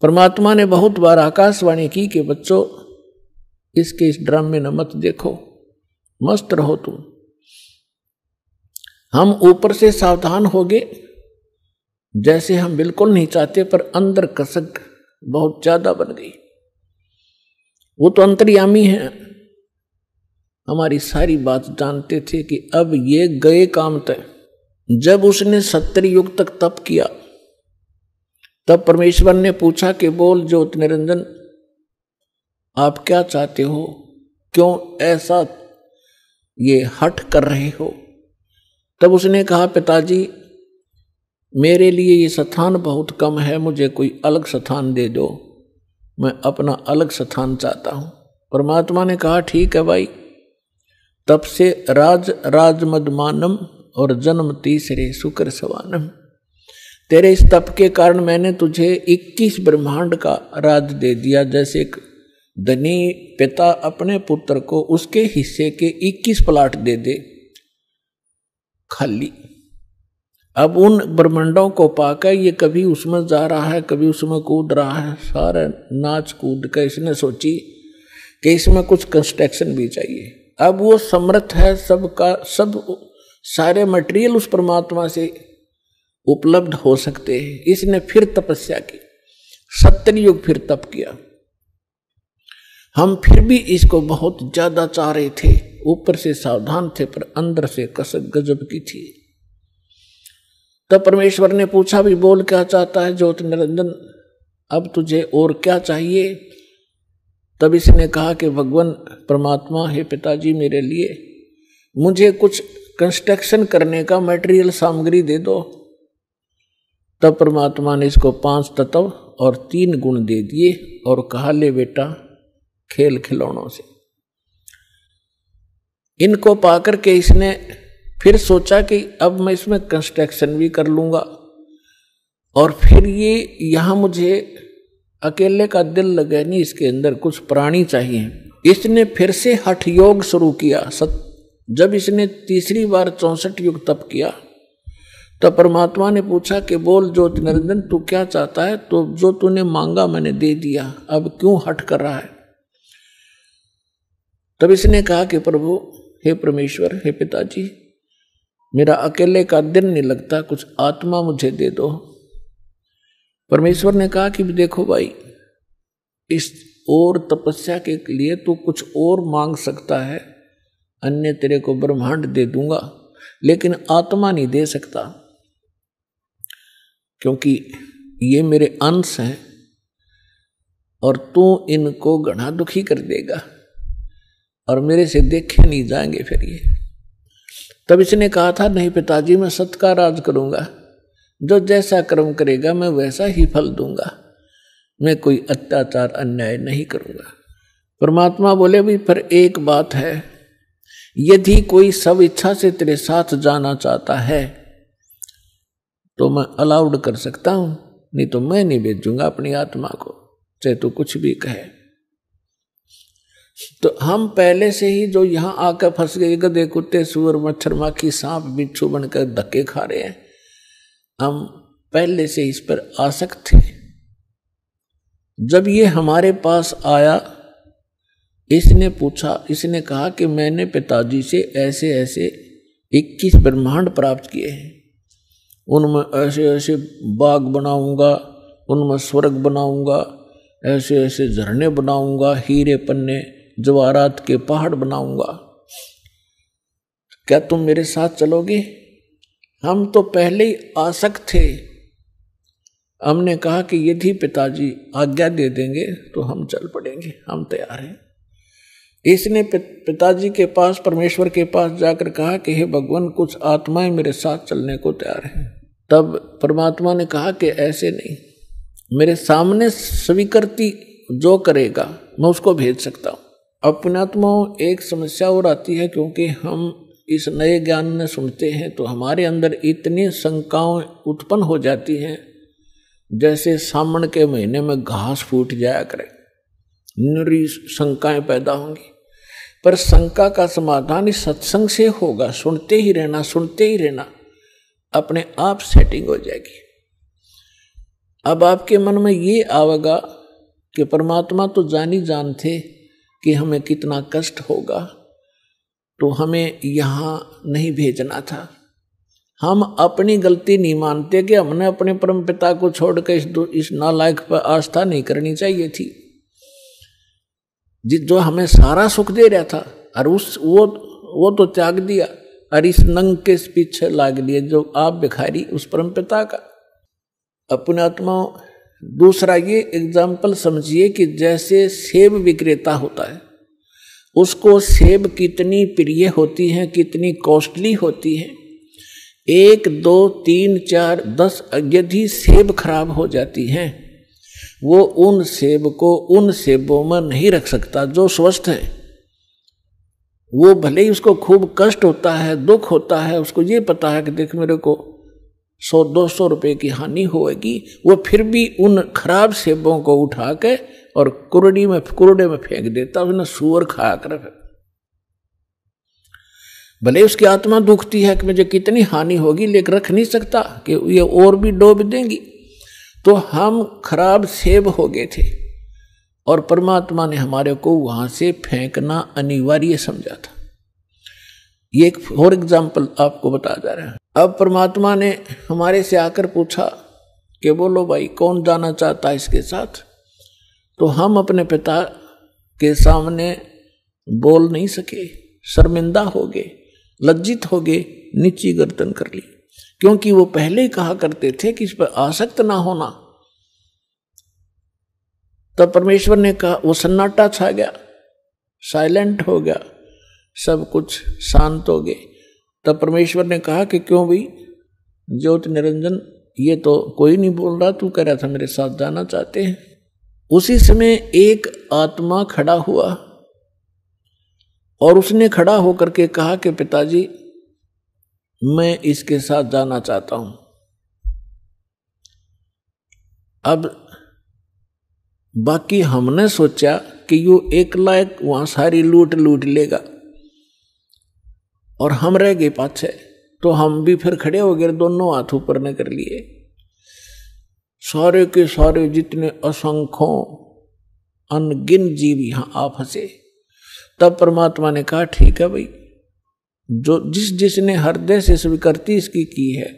परमात्मा ने बहुत बार आकाशवाणी की कि बच्चों इसके इस ड्रामे न मत देखो, मस्त रहो तुम। हम ऊपर से सावधान हो गए जैसे हम बिल्कुल नहीं चाहते, पर अंदर कसक बहुत ज्यादा बन गई। वो तो अंतर्यामी है, हमारी सारी बात जानते थे कि अब ये गए काम तय। जब उसने 70 युग तक तप किया, तब परमेश्वर ने पूछा कि बोल ज्योत निरंजन, आप क्या चाहते हो, क्यों ऐसा ये हठ कर रहे हो। तब उसने कहा, पिताजी मेरे लिए ये स्थान बहुत कम है, मुझे कोई अलग स्थान दे दो, मैं अपना अलग स्थान चाहता हूं। परमात्मा ने कहा, ठीक है भाई। तब से राज मदमानम और जन्म तीसरे शुक्र सवानम, तेरे इस तप के कारण मैंने तुझे 21 ब्रह्मांड का राज दे दिया। जैसे एक धनी पिता अपने पुत्र को उसके हिस्से के 21 प्लाट दे दे खाली। अब उन ब्रह्मांडों को पाकर ये कभी उसमें जा रहा है, कभी उसमें कूद रहा है, सारे नाच कूद कर इसने सोची कि इसमें कुछ कंस्ट्रक्शन भी चाहिए। अब वो समर्थ है, सबका सब सारे मटेरियल उस परमात्मा से उपलब्ध हो सकते हैं। इसने फिर तपस्या की, 70 युग फिर तप किया। हम फिर भी इसको बहुत ज्यादा चाह रहे थे, ऊपर से सावधान थे पर अंदर से कसक गजब की थी। तब परमेश्वर ने पूछा, भी बोल क्या चाहता है ज्योत निरंजन, अब तुझे और क्या चाहिए। तब इसने कहा कि भगवान परमात्मा, हे पिताजी मेरे लिए मुझे कुछ कंस्ट्रक्शन करने का मटेरियल सामग्री दे दो। तब परमात्मा ने इसको 5 तत्व और 3 गुण दे दिए और कहा, ले बेटा खेल खिलौनों से। इनको पाकर के इसने फिर सोचा कि अब मैं इसमें कंस्ट्रक्शन भी कर लूंगा और फिर ये यहां मुझे अकेले का दिल लगे नहीं, इसके अंदर कुछ प्राणी चाहिए। इसने फिर से हठ योग शुरू किया। जब इसने तीसरी बार 64 युग तप किया तब परमात्मा ने पूछा कि बोल ज्योत निरंजन, तू क्या चाहता है। तो जो तूने मांगा मैंने दे दिया, अब क्यों हठ कर रहा है। तब इसने कहा कि प्रभु, हे परमेश्वर, हे पिताजी, मेरा अकेले का दिन नहीं लगता, कुछ आत्मा मुझे दे दो। परमेश्वर ने कहा कि देखो भाई, इस और तपस्या के लिए तू कुछ और मांग सकता है, अन्य तेरे को ब्रह्मांड दे दूंगा, लेकिन आत्मा नहीं दे सकता, क्योंकि ये मेरे अंश हैं और तू इनको घना दुखी कर देगा और मेरे से देखे नहीं जाएंगे फिर ये। तब इसने कहा था, नहीं पिताजी, मैं सत्य का राज करूंगा, जो जैसा कर्म करेगा मैं वैसा ही फल दूंगा, मैं कोई अत्याचार अन्याय नहीं करूंगा। परमात्मा बोले, भी पर एक बात है, यदि कोई सब इच्छा से तेरे साथ जाना चाहता है तो मैं अलाउड कर सकता हूं, नहीं तो मैं नहीं भेजूंगा अपनी आत्मा को, चाहे तू कुछ भी कहे। तो हम पहले से ही जो यहां आकर फंस गए, गधे कुत्ते सुअर मच्छर माखी सांप बिच्छू बनकर धक्के खा रहे हैं, हम पहले से इस पर आसक्त थे। जब ये हमारे पास आया, इसने पूछा, इसने कहा कि मैंने पिताजी से ऐसे ऐसे 21 ब्रह्मांड प्राप्त किए हैं, उनमें ऐसे ऐसे बाग बनाऊंगा, उनमें स्वर्ग बनाऊंगा, ऐसे ऐसे झरने बनाऊंगा, हीरे पन्ने जवाहरात के पहाड़ बनाऊंगा, क्या तुम मेरे साथ चलोगे। हम तो पहले ही आसक्त थे। हमने कहा कि यदि पिताजी आज्ञा दे देंगे तो हम चल पड़ेंगे, हम तैयार हैं। इसने पिताजी के पास, परमेश्वर के पास जाकर कहा कि हे भगवान, कुछ आत्माएं मेरे साथ चलने को तैयार हैं। तब परमात्मा ने कहा कि ऐसे नहीं, मेरे सामने स्वीकृति जो करेगा मैं उसको भेज सकता हूँ। अपने आत्माओं एक समस्या और आती है, क्योंकि हम इस नए ज्ञान में सुनते हैं तो हमारे अंदर इतनी शंकाएं उत्पन्न हो जाती हैं, जैसे सावन के महीने में घास फूट जाया करे, निरी शंकाएं पैदा होंगी। पर शंका का समाधान इस सत्संग से होगा, सुनते ही रहना, सुनते ही रहना, अपने आप सेटिंग हो जाएगी। अब आपके मन में ये आवेगा कि परमात्मा तो जानी जान थे कि हमें कितना कष्ट होगा, तो हमें यहाँ नहीं भेजना था। हम अपनी गलती नहीं मानते कि हमने अपने परम पिता को छोड़कर इस नालायक पर आस्था नहीं करनी चाहिए थी, जो हमें सारा सुख दे रहा था, और वो तो त्याग दिया और इस नंग के पीछे लाग लिए जो आप भिखारी उस परम पिता का। अपने आत्माओं, दूसरा ये एग्जाम्पल समझिए कि जैसे सेब विक्रेता होता है, उसको सेब कितनी प्रिय होती है, कितनी कॉस्टली होती है। 1, 2, 3, 4, 10 यदि सेब खराब हो जाती हैं, वो उन सेब को उन सेबों में नहीं रख सकता जो स्वस्थ है। वो भले ही उसको खूब कष्ट होता है, दुख होता है, उसको ये पता है कि देख मेरे को 100-200 रुपए की हानि होगी, वो फिर भी उन खराब सेबों को उठा के और कूड़े में फेंक देता, उसने सूअर खाया कर। भले उसकी आत्मा दुखती है कि मुझे कितनी हानि होगी, लेकिन रख नहीं सकता कि ये और भी डूब देंगी। तो हम खराब सेब हो गए थे और परमात्मा ने हमारे को वहां से फेंकना अनिवार्य समझा था। ये एक और एग्जाम्पल आपको बता जा रहा है। अब परमात्मा ने हमारे से आकर पूछा कि बोलो भाई कौन जाना चाहता है इसके साथ। तो हम अपने पिता के सामने बोल नहीं सके, शर्मिंदा हो गए, लज्जित हो गए, नीची गर्दन कर ली, क्योंकि वो पहले ही कहा करते थे कि इस पर आसक्त ना होना। तब परमेश्वर ने कहा, वो सन्नाटा छा गया, साइलेंट हो गया, सब कुछ शांत हो गए। तब परमेश्वर ने कहा कि क्यों भाई ज्योति निरंजन, ये तो कोई नहीं बोल रहा, तू कह रहा था मेरे साथ जाना चाहते हैं। उसी समय एक आत्मा खड़ा हुआ और उसने खड़ा होकर के कहा कि पिताजी मैं इसके साथ जाना चाहता हूं। अब बाकी हमने सोचा कि यो एकला एक वहां सारी लूट लेगा और हम रह गए पाछे, तो हम भी फिर खड़े हो गए, दोनों हाथ ऊपर न कर लिए। सारे के सारे जितने असंख्यों अनगिन जीव यहां आ फंसे। तब परमात्मा ने कहा ठीक है भाई, जो जिसने हृदय से स्वीकृति इसकी की है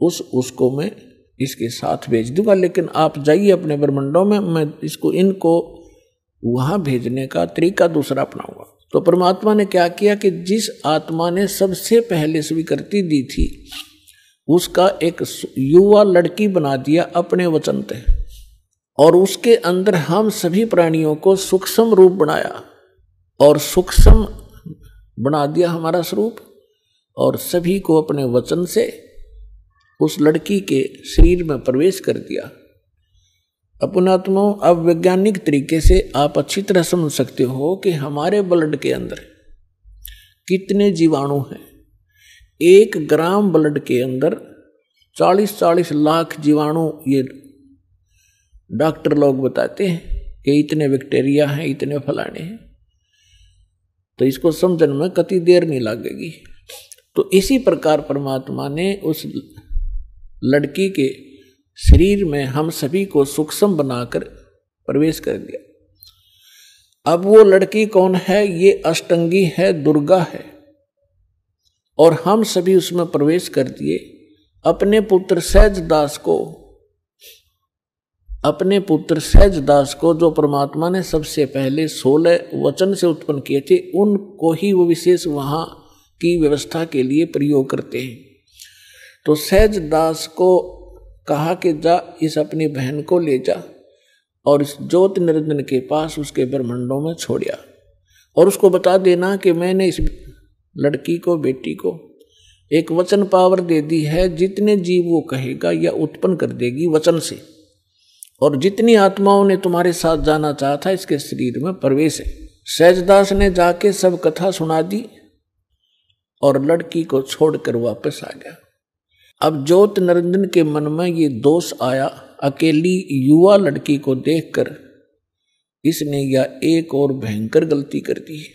उसको मैं इसके साथ भेज दूंगा, लेकिन आप जाइए अपने ब्रह्मंडों में, मैं इनको वहां भेजने का तरीका दूसरा अपनाऊंगा। तो परमात्मा ने क्या किया कि जिस आत्मा ने सबसे पहले स्वीकृति दी थी उसका एक युवा लड़की बना दिया अपने वचन पे, और उसके अंदर हम सभी प्राणियों को सूक्ष्म रूप बनाया और सूक्ष्म बना दिया हमारा स्वरूप, और सभी को अपने वचन से उस लड़की के शरीर में प्रवेश कर दिया। अपनात्माओं, अब वैज्ञानिक तरीके से आप अच्छी तरह समझ सकते हो कि हमारे ब्लड के अंदर कितने जीवाणु हैं। 1 ग्राम ब्लड के अंदर 40-40 लाख जीवाणु, ये डॉक्टर लोग बताते हैं कि इतने बैक्टीरिया हैं, इतने फलाने हैं। तो इसको समझने में कति देर नहीं लगेगी। तो इसी प्रकार परमात्मा ने उस लड़की के शरीर में हम सभी को सूक्ष्म बनाकर प्रवेश कर दिया। अब वो लड़की कौन है? ये अष्टंगी है, दुर्गा है, और हम सभी उसमें प्रवेश कर दिए। अपने पुत्र सहजदास को जो परमात्मा ने सबसे पहले 16 वचन से उत्पन्न किए थे, उनको ही वो विशेष वहां की व्यवस्था के लिए प्रयोग करते हैं। तो सहजदास को कहा कि जा इस अपनी बहन को ले जा और इस ज्योति निरंजन के पास उसके ब्रह्मंडों में छोड़िया, और उसको बता देना कि मैंने इस लड़की को, बेटी को एक वचन पावर दे दी है, जितने जीव वो कहेगा या उत्पन्न कर देगी वचन से, और जितनी आत्माओं ने तुम्हारे साथ जाना चाहा था इसके शरीर में प्रवेश है। सहजदास ने जाके सब कथा सुना दी और लड़की को छोड़कर वापस आ गया। अब ज्योति निरंजन के मन में ये दोष आया, अकेली युवा लड़की को देखकर इसने यह एक और भयंकर गलती कर दी।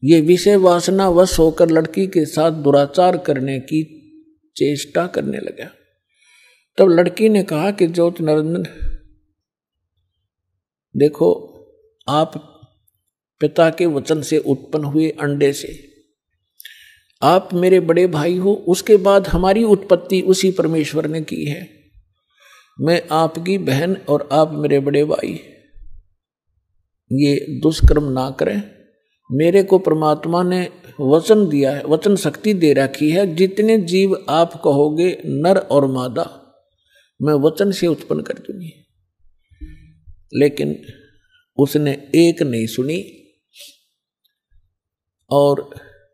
ये विषय वासना वश होकर लड़की के साथ दुराचार करने की चेष्टा करने लगा। तब लड़की ने कहा कि ज्योति निरंजन, देखो आप पिता के वचन से उत्पन्न हुए अंडे से, आप मेरे बड़े भाई हो, उसके बाद हमारी उत्पत्ति उसी परमेश्वर ने की है। मैं आपकी बहन और आप मेरे बड़े भाई, ये दुष्कर्म ना करें। मेरे को परमात्मा ने वचन दिया है, वचन शक्ति दे रखी है, जितने जीव आप कहोगे नर और मादा, मैं वचन से उत्पन्न कर दूंगी। लेकिन उसने एक नहीं सुनी और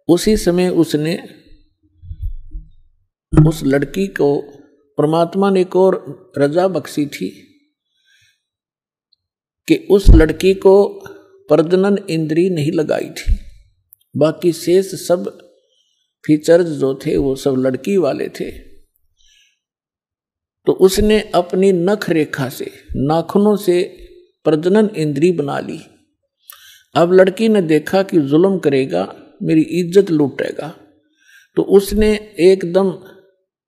उसी समय उसने उस लड़की को, परमात्मा ने एक और रजा बख्शी थी कि उस लड़की को प्रजनन इंद्री नहीं लगाई थी। बाकी शेष सब फीचर्स जो थे वो सब लड़की वाले थे। तो उसने अपनी नख रेखा से, नाखूनों से प्रजनन इंद्री बना ली। अब लड़की ने देखा कि जुल्म करेगा, मेरी इज्जत लूटेगा, तो उसने एकदम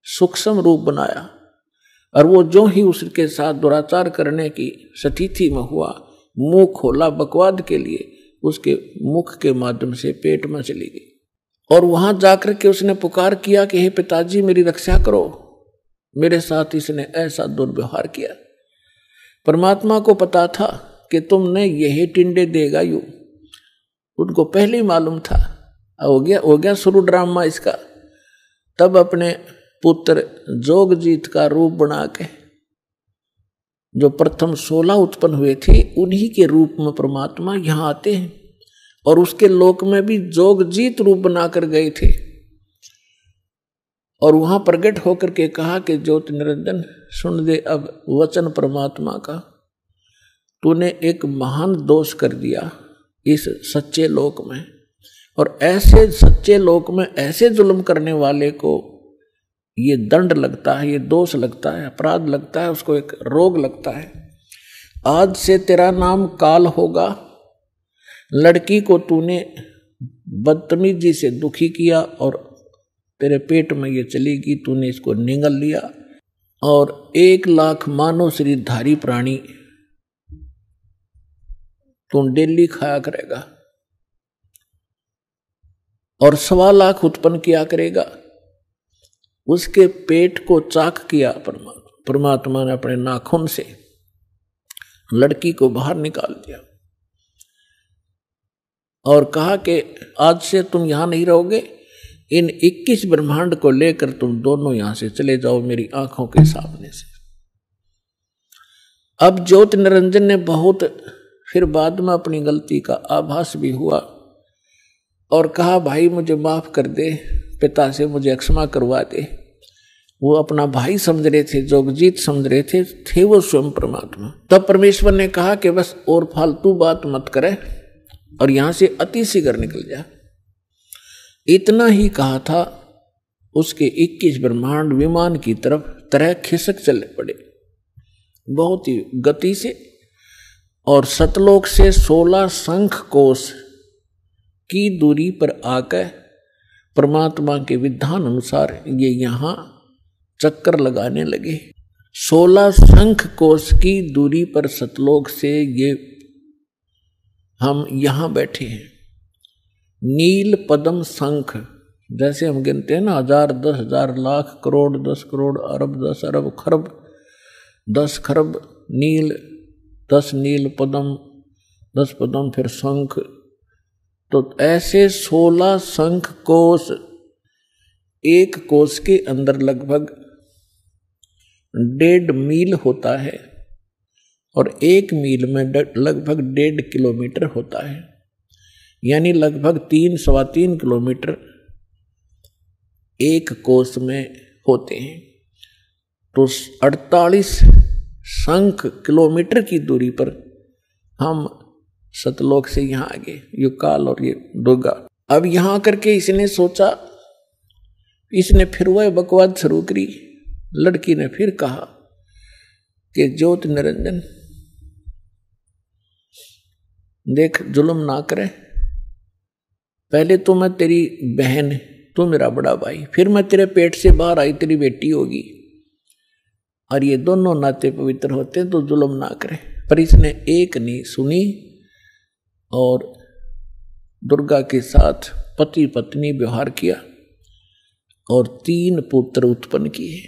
सूक्ष्म रूप बनाया और वो जो ही उसके साथ दुराचार करने की स्थिति में हुआ, मुंह खोला बकवाद के लिए, उसके मुख के माध्यम से पेट में चली गई। और वहां जाकर के उसने पुकार किया कि हे पिताजी मेरी रक्षा करो, मेरे साथ इसने ऐसा दुर्व्यवहार किया। परमात्मा को पता था कि तुमने यही टिंडे देगा यूं, उनको पहले ही मालूम था। हो गया शुरू ड्रामा इसका। तब अपने पुत्र जोगजीत का रूप बना के, जो प्रथम 16 उत्पन्न हुए थे, उन्हीं के रूप में परमात्मा यहां आते हैं और उसके लोक में भी जोगजीत रूप बनाकर गए थे। और वहां प्रकट होकर के कहा कि ज्योति निरंजन सुन दे अब वचन परमात्मा का, तूने एक महान दोष कर दिया इस सच्चे लोक में, और ऐसे सच्चे लोक में ऐसे जुल्म करने वाले को ये दंड लगता है, ये दोष लगता है, अपराध लगता है, उसको एक रोग लगता है। आज से तेरा नाम काल होगा। लड़की को तूने बदतमीजी से दुखी किया और तेरे पेट में ये चलेगी, तूने इसको निगल लिया और 1 लाख मानव शरीरधारी प्राणी तू डेली खाया करेगा और 1.25 लाख उत्पन्न किया करेगा। उसके पेट को चाक किया परमात्मा ने अपने नाखून से, लड़की को बाहर निकाल दिया और कहा कि आज से तुम यहां नहीं रहोगे, इन 21 ब्रह्मांड को लेकर तुम दोनों यहां से चले जाओ मेरी आंखों के सामने से। अब ज्योति निरंजन ने बहुत फिर बाद में अपनी गलती का आभास भी हुआ और कहा भाई मुझे माफ कर दे, पिता से मुझे क्षमा करवा दे। वो अपना भाई समझ रहे थे, जोगजीत समझ रहे थे वो स्वयं परमात्मा। तब परमेश्वर ने कहा कि बस और फालतू बात मत करे और यहां से अति शीघ्र निकल जा। इतना ही कहा था, उसके 21 ब्रह्मांड विमान की तरह खिसक चले पड़े बहुत ही गति से, और सतलोक से 16 शंख कोश की दूरी पर आकर परमात्मा के विधान अनुसार ये यहां चक्कर लगाने लगे। 16 शंख कोश की दूरी पर सतलोक से ये हम यहां बैठे हैं। नील पद्म शंख, जैसे हम गिनते हैं ना 1000, 10,000, लाख, करोड़, 10 करोड़, अरब, 10 अरब, खरब, 10 खरब नील, 10 नील पद्म, 10 पद्म फिर शंख। तो ऐसे 16 शंख कोश, एक कोश के अंदर लगभग 1.5 मील होता है और 1 मील में लगभग 1.5 किलोमीटर होता है, यानी लगभग 3-3.25 किलोमीटर एक कोश में होते हैं। तो 48 शंख किलोमीटर की दूरी पर हम सतलोक से यहां आ गए, ये काल और ये दुर्गा। अब यहां करके इसने सोचा, इसने फिर वह बकवाद शुरू करी। लड़की ने फिर कहा कि ज्योति निरंजन देख, जुल्म ना करे, पहले तो मैं तेरी बहन, तू मेरा बड़ा भाई, फिर मैं तेरे पेट से बाहर आई, तेरी बेटी होगी, और ये दोनों नाते पवित्र होते हैं, तो जुल्म ना करे। पर इसने एक नहीं सुनी और दुर्गा के साथ पति पत्नी व्यवहार किया और 3 पुत्र उत्पन्न किए।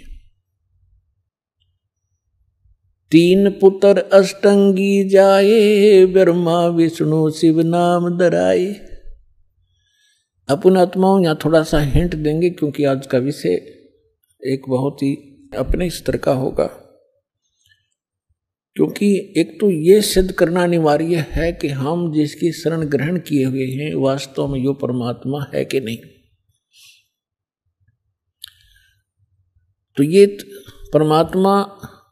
3 पुत्र अष्टंगी जाए, ब्रह्मा विष्णु शिव नाम धराए। अपन आत्माओं यहाँ थोड़ा सा हिंट देंगे, क्योंकि आज का विषय एक बहुत ही अपने स्तर का होगा। क्योंकि एक तो ये सिद्ध करना अनिवार्य है कि हम जिसकी शरण ग्रहण किए हुए हैं वास्तव में यो परमात्मा है कि नहीं। तो ये परमात्मा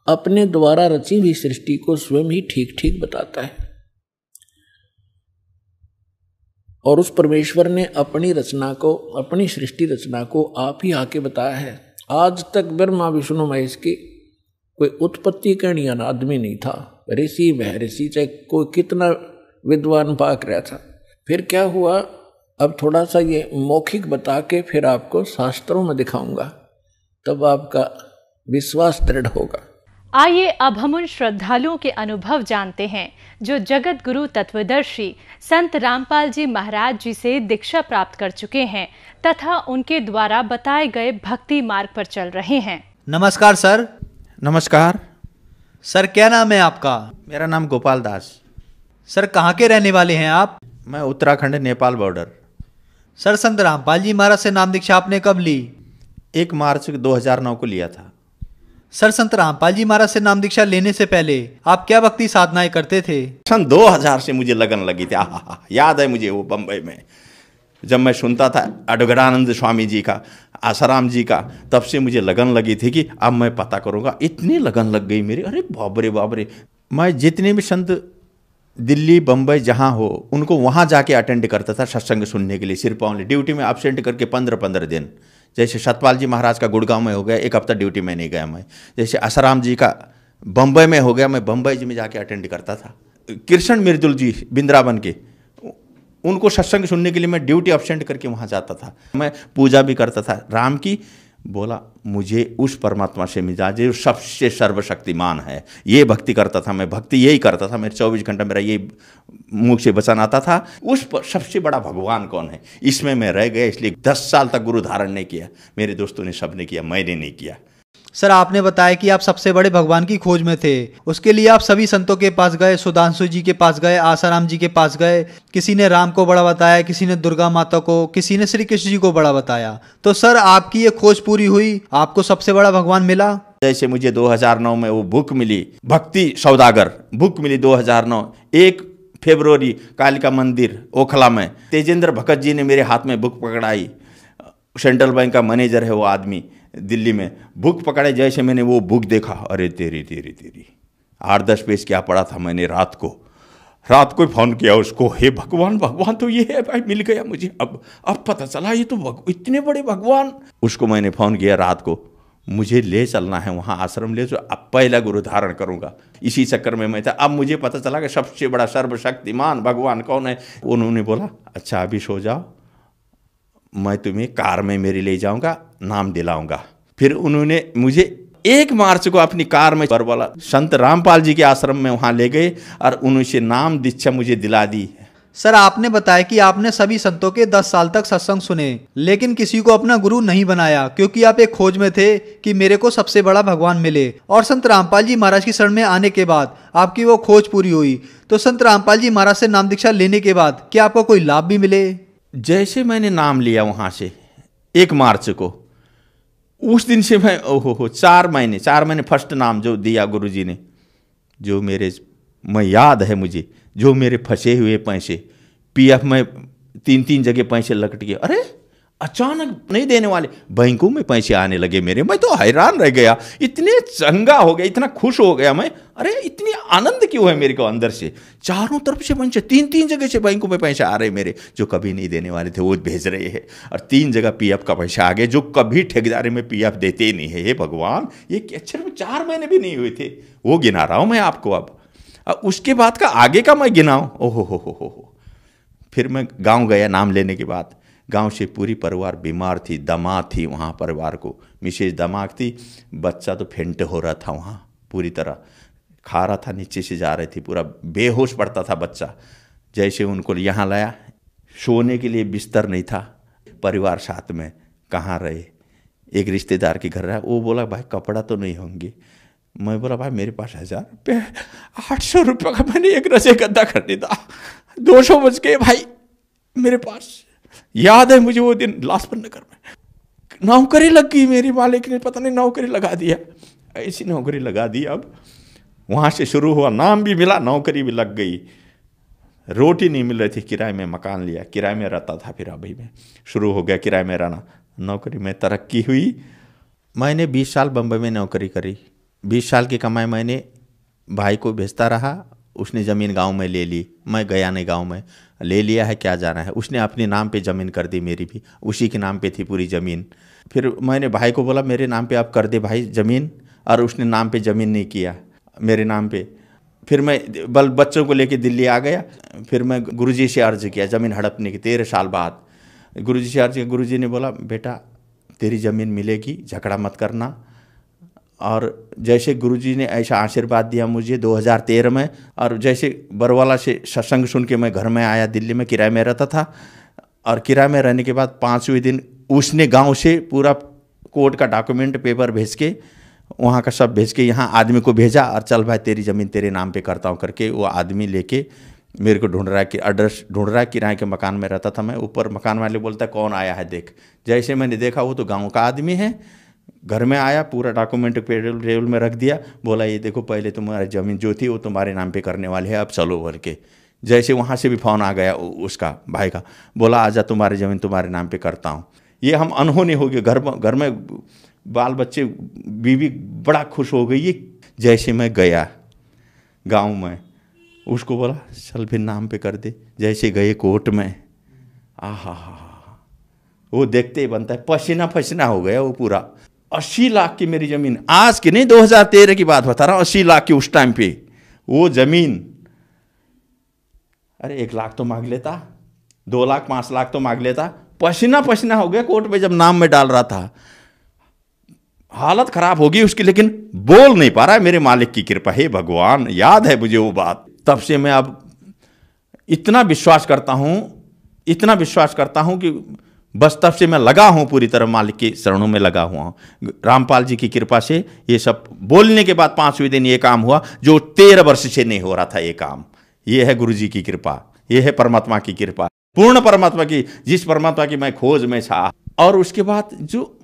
अपने द्वारा रची हुई सृष्टि को स्वयं ही ठीक ठीक बताता है, और उस परमेश्वर ने अपनी रचना को, अपनी सृष्टि रचना को आप ही आके बताया है। आज तक ब्रह्मा विष्णु महेश की कोई उत्पत्ति कहने वाला आदमी नहीं था। ऋषि वह ऋषि, चाहे कोई कितना विद्वान पाक रहा था। फिर क्या हुआ, अब थोड़ा सा ये मौखिक बता के फिर आपको शास्त्रों में दिखाऊंगा, तब आपका विश्वास दृढ़ होगा। आइए अब हम उन श्रद्धालुओं के अनुभव जानते हैं जो जगत गुरु तत्वदर्शी संत रामपाल जी महाराज जी से दीक्षा प्राप्त कर चुके हैं तथा उनके द्वारा बताए गए भक्ति मार्ग पर चल रहे हैं। नमस्कार सर। नमस्कार सर, क्या नाम है आपका? मेरा नाम गोपाल दास। सर, कहाँ के रहने वाले हैं आप? मैं उत्तराखंड नेपाल बॉर्डर। सर, संत रामपाल जी महाराज से नाम दीक्षा आपने कब ली? 1 मार्च 2009 को लिया था। सर, संत रामपाल जी महाराज से नाम दीक्षा लेने से पहले आप क्या भक्ति साधनाएं करते थे? सन 2000 से मुझे लगन लगी थी। याद है मुझे वो बम्बई में जब मैं सुनता था अडगड़ानंद स्वामी जी का, आसाराम जी का, तब से मुझे लगन लगी थी कि अब मैं पता करूँगा। इतनी लगन लग गई मेरी, अरे बाबरे बाबरे। मैं जितने भी संत दिल्ली बम्बई जहाँ हो उनको वहाँ जाके अटेंड करता था सत्संग सुनने के लिए, सिर्फ ओनली ड्यूटी में एब्सेंट करके 15-15 दिन। जैसे सतपाल जी महाराज का गुड़गांव में हो गया, 1 हफ्ता ड्यूटी में नहीं गया मैं। जैसे आसाराम जी का बम्बई में हो गया, मैं बम्बई जी में जाके अटेंड करता था। कृष्ण मिर्दुल जी बिंद्रावन के, उनको सत्संग सुनने के लिए मैं ड्यूटी एब्सेंट करके वहाँ जाता था। मैं पूजा भी करता था राम की। बोला मुझे उस परमात्मा से मिला जो सबसे सर्वशक्तिमान है, ये भक्ति करता था मैं। भक्ति यही करता था, मेरे 24 घंटा मेरा ये मुख से वचन आता था। उस पर सबसे बड़ा भगवान कौन है, इसमें मैं रह गया। इसलिए 10 साल तक गुरु धारण नहीं किया। मेरे दोस्तों ने सबने किया, मैंने नहीं किया। सर, आपने बताया कि आप सबसे बड़े भगवान की खोज में थे। उसके लिए आप सभी संतों के पास गए, सुधांशु जी के पास गए, आसाराम जी के पास गए। किसी ने राम को बड़ा बताया, किसी ने दुर्गा माता को, किसी ने श्री कृष्ण जी को बड़ा बताया। तो सर, आपकी ये खोज पूरी हुई, आपको सबसे बड़ा भगवान मिला। जैसे मुझे 2009 में वो बुक मिली, भक्ति सौदागर बुक मिली 2009, 1 फरवरी कालिका मंदिर ओखला में तेजेंद्र भगत जी ने मेरे हाथ में बुक पकड़ाई। सेंट्रल बैंक का मैनेजर है वो आदमी, दिल्ली में। बुक पकड़े, जैसे मैंने वो बुक देखा, अरे तेरी 8-10 पेज क्या पढ़ा था मैंने। रात को फ़ोन किया उसको, हे भगवान, भगवान तो ये है भाई, मिल गया मुझे। अब पता चला ये तो इतने बड़े भगवान। उसको मैंने फ़ोन किया रात को, मुझे ले चलना है वहाँ आश्रम ले, तो अब पहला गुरु धारण करूँगा। इसी चक्कर में मैं था। अब मुझे पता चला कि सबसे बड़ा सर्वशक्तिमान भगवान कौन है। उन्होंने बोला अच्छा अभी सो जाओ, मैं तुम्हें कार में मेरे ले जाऊंगा, नाम दिलाऊंगा। फिर उन्होंने मुझे 1 मार्च को अपनी कार में बोला संत रामपाल जी के आश्रम में वहाँ ले गए और उनसे नाम दीक्षा मुझे दिला दी। सर, आपने बताया कि आपने सभी संतों के 10 साल तक सत्संग सुने, लेकिन किसी को अपना गुरु नहीं बनाया, क्योंकि आप एक खोज में थे कि मेरे को सबसे बड़ा भगवान मिले। और संत रामपाल जी महाराज की शरण में आने के बाद आपकी वो खोज पूरी हुई। तो संत रामपाल जी महाराज से नाम दीक्षा लेने के बाद क्या आपको कोई लाभ भी मिले? जैसे मैंने नाम लिया वहाँ से 1 मार्च को, उस दिन से मैं 4 महीने फर्स्ट नाम जो दिया गुरुजी ने, जो मैं याद है मुझे, जो मेरे फंसे हुए पैसे पीएफ में 3 जगह पैसे लटक गए। अरे अचानक नहीं देने वाले, बैंकों में पैसे आने लगे मेरे। मैं तो हैरान रह गया, इतने चंगा हो गया, इतना खुश हो गया मैं। अरे इतनी आनंद क्यों है मेरे को अंदर से। चारों तरफ से पैसे 3 जगह से बैंकों में पैसे आ रहे मेरे, जो कभी नहीं देने वाले थे वो भेज रहे हैं। और 3 जगह पीएफ का पैसा आ गया, जो कभी ठेकेदारी में पीएफ देते ही नहीं है। हे भगवान, ये अक्षर में 4 महीने भी नहीं हुए थे, वो गिना रहा हूँ मैं आपको। अब उसके बाद का आगे का मैं गिनाऊँ, ओहो। फिर मैं गाँव गया नाम लेने के बाद। गांव से पूरी परिवार बीमार थी, दमा थी वहाँ परिवार को, मिसेज दमाग थी, बच्चा तो फेंट हो रहा था वहाँ, पूरी तरह खा रहा था, नीचे से जा रही थी, पूरा बेहोश पड़ता था बच्चा। जैसे उनको यहाँ लाया, सोने के लिए बिस्तर नहीं था, परिवार साथ में कहाँ रहे। एक रिश्तेदार के घर रहा, वो बोला भाई कपड़ा तो नहीं होंगे। मैं बोला भाई मेरे पास 1000 रुपये, 800 रुपये का मैंने एक रजे गद्दा खरीदा, 200 बच गए भाई मेरे पास। याद है मुझे वो दिन लाजपत नगर में नौकरी लग गई मेरी, मालिक ने पता नहीं नौकरी लगा दिया, ऐसी नौकरी लगा दी। अब वहाँ से शुरू हुआ, नाम भी मिला, नौकरी भी लग गई। रोटी नहीं मिल रही थी, किराए में मकान लिया, किराए में रहता था। फिर अभी में शुरू हो गया किराए में रहना, नौकरी में तरक्की हुई। मैंने 20 साल बम्बई में नौकरी करी। 20 साल की कमाई मैंने भाई को भेजता रहा। उसने ज़मीन गांव में ले ली, मैं गया नहीं गांव में। ले लिया है, क्या जाना है। उसने अपने नाम पे ज़मीन कर दी, मेरी भी उसी के नाम पे थी पूरी ज़मीन। फिर मैंने भाई को बोला मेरे नाम पे आप कर दे भाई ज़मीन, और उसने नाम पे ज़मीन नहीं किया, मेरे नाम पे। फिर मैं बच्चों को लेके दिल्ली आ गया। फिर मैं गुरुजी से अर्ज़ किया ज़मीन हड़पने की, 13 साल बाद गुरुजी से अर्ज़ किया। गुरुजी ने बोला बेटा तेरी ज़मीन मिलेगी, झगड़ा मत करना। और जैसे गुरुजी ने ऐसा आशीर्वाद दिया मुझे 2013 में, और जैसे बरवाला से सत्संग सुन के मैं घर में आया, दिल्ली में किराए में रहता था। और किराए में रहने के बाद 5वें दिन उसने गांव से पूरा कोर्ट का डॉक्यूमेंट पेपर भेज के, वहाँ का सब भेज के यहाँ आदमी को भेजा, और चल भाई तेरी ज़मीन तेरे नाम पे करता हूँ करके वो आदमी लेके मेरे को ढूंढ रहा है कि एड्रेस ढूंढ रहा है। किराए के मकान में रहता था मैं। ऊपर मकान वाले बोलता है कौन आया है देख। जैसे मैंने देखा वो तो गाँव का आदमी है। घर में आया, पूरा डॉक्यूमेंट टेबल में रख दिया, बोला ये देखो पहले तुम्हारी ज़मीन जो थी वो तुम्हारे नाम पे करने वाले है, अब चलो भर के। जैसे वहाँ से भी फ़ोन आ गया उसका भाई का, बोला आजा तुम्हारी ज़मीन तुम्हारे नाम पे करता हूँ। ये हम अनहोनी हो गए। घर में बाल बच्चे, बीवी बड़ा खुश हो गई। जैसे मैं गया गांव में, उसको बोला चल फिर नाम पे कर दे। जैसे गए कोर्ट में, आहा वो देखते ही बनता है, पसीना पसीना हो गया वो पूरा। 80 लाख की मेरी ज़मीन, आज की नहीं 2013 की बात बता रहा हूँ, 80 लाख की उस टाइम पे वो ज़मीन। अरे 1 लाख तो मांग लेता, 2 लाख 5 लाख तो मांग लेता। पसीना पसीना हो गया कोर्ट में जब नाम में डाल रहा था। हालत खराब होगी उसकी, लेकिन बोल नहीं पा रहा है। मेरे मालिक की कृपा है भगवान, याद है मुझे वो बात। तब से मैं अब इतना विश्वास करता हूँ कि बस तब से मैं लगा हूँ पूरी तरह, मालिक के शरणों में लगा हुआ हूँ। रामपाल जी की कृपा से ये सब बोलने के बाद 5वें दिन ये काम हुआ जो 13 वर्ष से नहीं हो रहा था ये काम। ये है गुरु जी की कृपा, ये है परमात्मा की कृपा, पूर्ण परमात्मा की, जिस परमात्मा की मैं खोज में था। और उसके बाद जो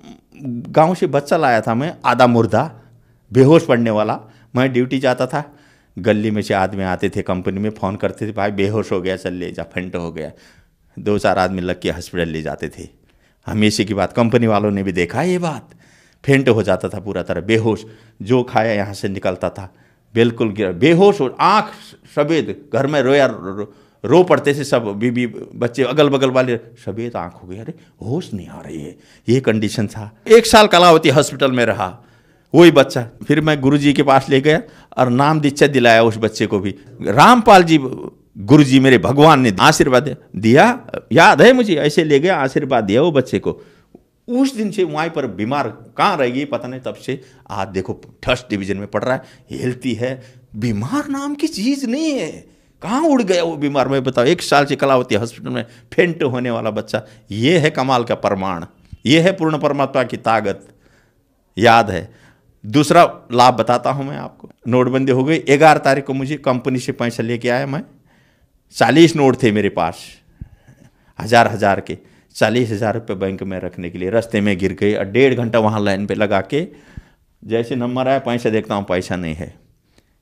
गांव से बच्चा लाया था मैं, आधा मुर्दा, बेहोश पड़ने वाला। मैं ड्यूटी जाता था, गली में से आदमी आते थे, कंपनी में फ़ोन करते थे, भाई बेहोश हो गया, चल ले जा, फेंट हो गया। 2-4 आदमी लग के हॉस्पिटल ले जाते थे। हमेशा की बात, कंपनी वालों ने भी देखा ये बात। फेंट हो जाता था पूरा तरह, बेहोश, जो खाया यहाँ से निकलता था, बिल्कुल गिरा, बेहोश हो, आँख सफ़ेद। घर में रो पड़ते थे सब, बीबी बच्चे अगल बगल वाले, सफ़ेद आँख हो गई, अरे होश नहीं आ रही है, ये कंडीशन था। 1 साल कलावती हॉस्पिटल में रहा वही बच्चा। फिर मैं गुरुजी के पास ले गया और नाम दीक्षा दिलाया उस बच्चे को भी। रामपाल जी गुरुजी मेरे भगवान ने आशीर्वाद दिया, याद है मुझे, ऐसे ले गया, आशीर्वाद दिया वो बच्चे को। उस दिन से वहीं पर बीमार कहाँ रह गई पता नहीं, तब से आज देखो 1st डिवीज़न में पढ़ रहा है, हेल्थी है। बीमार नाम की चीज़ नहीं है, कहाँ उड़ गया वो बीमार। मैं बताओ 1 साल से कलावती हॉस्पिटल में फेंट होने वाला बच्चा। ये है कमाल का प्रमाण, ये है पूर्ण परमात्मा की ताकत, याद है। दूसरा लाभ बताता हूँ मैं आपको। नोटबंदी हो गई, 11 तारीख को मुझे कंपनी से पैसा लेके आया मैं। 40 नोट थे मेरे पास, 1000 के, 40,000 रुपये बैंक में रखने के लिए। रास्ते में गिर गए और 1.5 घंटा वहाँ लाइन पे लगा के, जैसे नंबर आया पैसा देखता हूँ, पैसा नहीं है।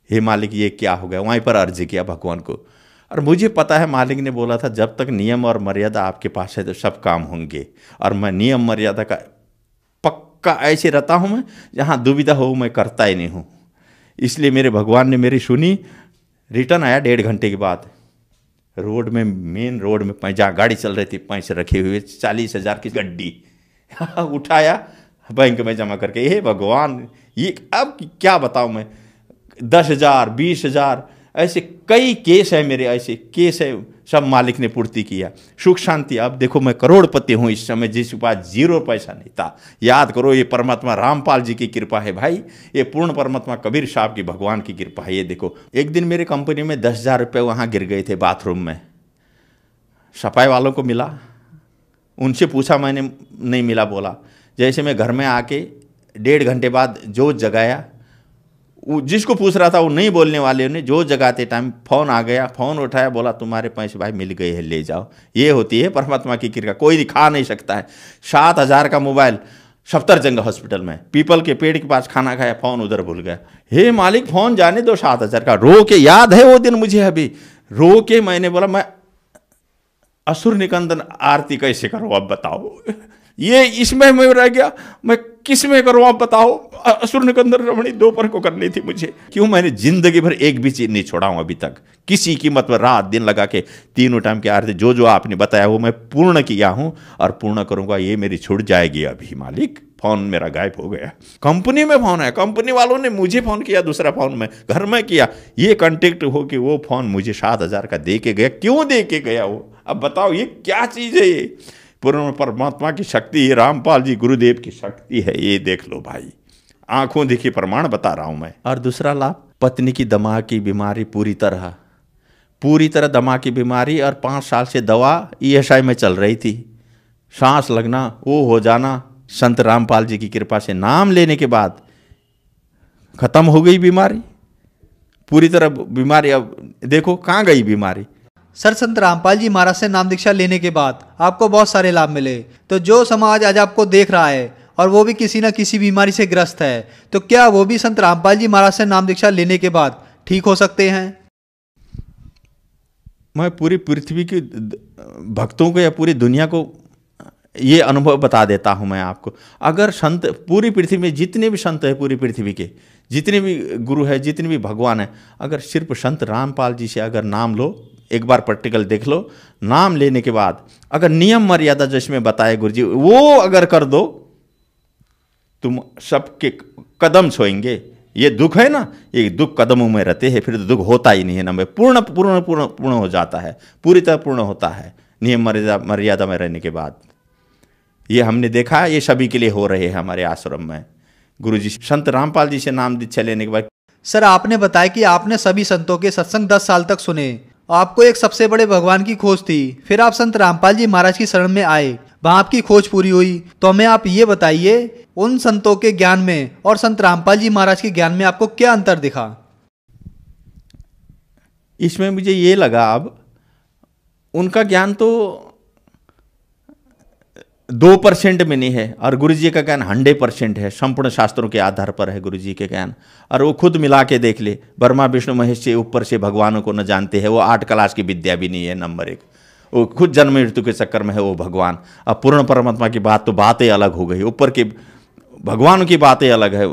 हे मालिक ये क्या हो गया, वहीं पर अर्जी किया भगवान को। और मुझे पता है मालिक ने बोला था जब तक नियम और मर्यादा आपके पास है तो सब काम होंगे। और मैं नियम मर्यादा का पक्का ऐसे रहता हूँ, मैं जहाँ दुविधा हो मैं करता ही नहीं हूँ। इसलिए मेरे भगवान ने मेरी सुनी। रिटर्न आया 1.5 घंटे के बाद, रोड में, मेन रोड में जहाँ गाड़ी चल रही थी, पैसे रखे हुए 40,000 की गड्डी उठाया, बैंक में जमा करके। हे भगवान, ये अब क्या बताऊँ मैं, 10,000 20,000 ऐसे कई केस है मेरे, ऐसे केस है, सब मालिक ने पूर्ति किया। सुख शांति। अब देखो मैं करोड़पति हूँ इस समय, जिसके पास 0 पैसा नहीं था। याद करो ये परमात्मा रामपाल जी की कृपा है भाई, ये पूर्ण परमात्मा कबीर साहब की, भगवान की कृपा है। ये देखो एक दिन मेरे कंपनी में 10,000 रुपये वहाँ गिर गए थे बाथरूम में। सफाई वालों को मिला, उनसे पूछा मैंने, नहीं मिला। बोला जैसे मैं घर में आके 1.5 घंटे बाद जो जगाया, जिसको पूछ रहा था वो नहीं बोलने वाले ने, जो जगाते टाइम फ़ोन आ गया, फ़ोन उठाया, बोला तुम्हारे पैसे भाई मिल गए हैं, ले जाओ। ये होती है परमात्मा की कृपा, कोई खा नहीं सकता है। 7,000 का मोबाइल सफदरजंग हॉस्पिटल में, पीपल के पेड़ के पास खाना खाया, फोन उधर भूल गया। हे मालिक फोन जाने दो 7,000 का। रो के, याद है वो दिन मुझे अभी, रो के मैंने बोला मैं असुर निकंदन आरती कैसे करूं अब बताओ। ये इसमें मैं रह गया, मैं किस में करूं आप बताओ। असुर निकंदन रमणी दोपहर को करनी थी मुझे। क्यों, मैंने जिंदगी भर एक भी चीज नहीं छोड़ा हूं अभी तक, किसी कीमत पर रात दिन लगा के तीनों टाइम की आरती जो जो आपने बताया वो मैं पूर्ण किया हूं और पूर्ण करूंगा। ये मेरी छूट जाएगी अभी मालिक। फोन मेरा गायब हो गया। कंपनी में फोन है, कंपनी वालों ने मुझे फोन किया, दूसरा फोन में घर में किया, ये कांटेक्ट हो कि वो फोन मुझे 7,000 का दे के गया। क्यों दे के गया वो, अब बताओ ये क्या चीज है। ये पूर्ण परमात्मा की शक्ति, ये रामपाल जी गुरुदेव की शक्ति है। ये देख लो भाई, आंखों देखी प्रमाण बता रहा हूं मैं। और दूसरा लाभ, पत्नी की दमा की बीमारी पूरी तरह दमा की बीमारी, और 5 साल से दवा ESI में चल रही थी। सांस लगना, वो हो जाना, संत रामपाल जी की कृपा से नाम लेने के बाद खत्म हो गई बीमारी पूरी तरह। बीमारी अब देखो कहाँ गई बीमारी। सर, संत रामपाल जी महाराज से नाम दीक्षा लेने के बाद आपको बहुत सारे लाभ मिले, तो जो समाज आज आपको देख रहा है और वो भी किसी न किसी बीमारी से ग्रस्त है, तो क्या वो भी संत रामपाल जी महाराज से नाम दीक्षा लेने के बाद ठीक हो सकते हैं? मैं पूरी पृथ्वी के भक्तों को या पूरी दुनिया को ये अनुभव बता देता हूं मैं आपको। अगर संत पूरी पृथ्वी में जितने भी संत है, पूरी पृथ्वी के जितने भी गुरु है, जितने भी भगवान है, अगर सिर्फ संत रामपाल जी से अगर नाम लो, एक बार प्रैक्टिकल देख लो, नाम लेने के बाद अगर नियम मर्यादा जिसमें बताए गुरु जी वो अगर कर दो, तुम सबके कदम छोएंगे। ये दुख है ना, ये दुख कदमों में रहते हैं, फिर तो दुख होता ही नहीं है ना, पूर्ण पूर्ण पूर्ण पूर्ण हो जाता है, पूरी तरह पूर्ण होता है नियम मर्यादा में रहने के बाद। ये हमने देखा, ये सभी के लिए हो रहे हैं हमारे आश्रम में। गुरुजी संत रामपाल जी से नाम दीक्षा लेने के बाद। सर, आपने बताया कि आपने सभी संतों के सत्संग 10 साल तक सुने, आपको एक सबसे बड़े भगवान की खोज थी, फिर आप संत रामपाल जी महाराज की शरण में आए, वहां आपकी खोज पूरी हुई। तो हमें आप ये बताइए, उन संतों के ज्ञान में और संत रामपाल जी महाराज के ज्ञान में आपको क्या अंतर दिखा? इसमें मुझे ये लगा, अब उनका ज्ञान तो 2% में नहीं है और गुरुजी का ज्ञान 100% है। संपूर्ण शास्त्रों के आधार पर है गुरुजी के ज्ञान, और वो खुद मिला के देख ले, ब्रह्मा विष्णु महेश से ऊपर से भगवानों को न जानते हैं। वो 8 क्लास की विद्या भी नहीं है, नंबर 1। वो खुद जन्म मृत्यु के चक्कर में है वो भगवान। अब पूर्ण परमात्मा की बात तो बातें अलग हो गई, ऊपर के भगवान की बातें अलग है।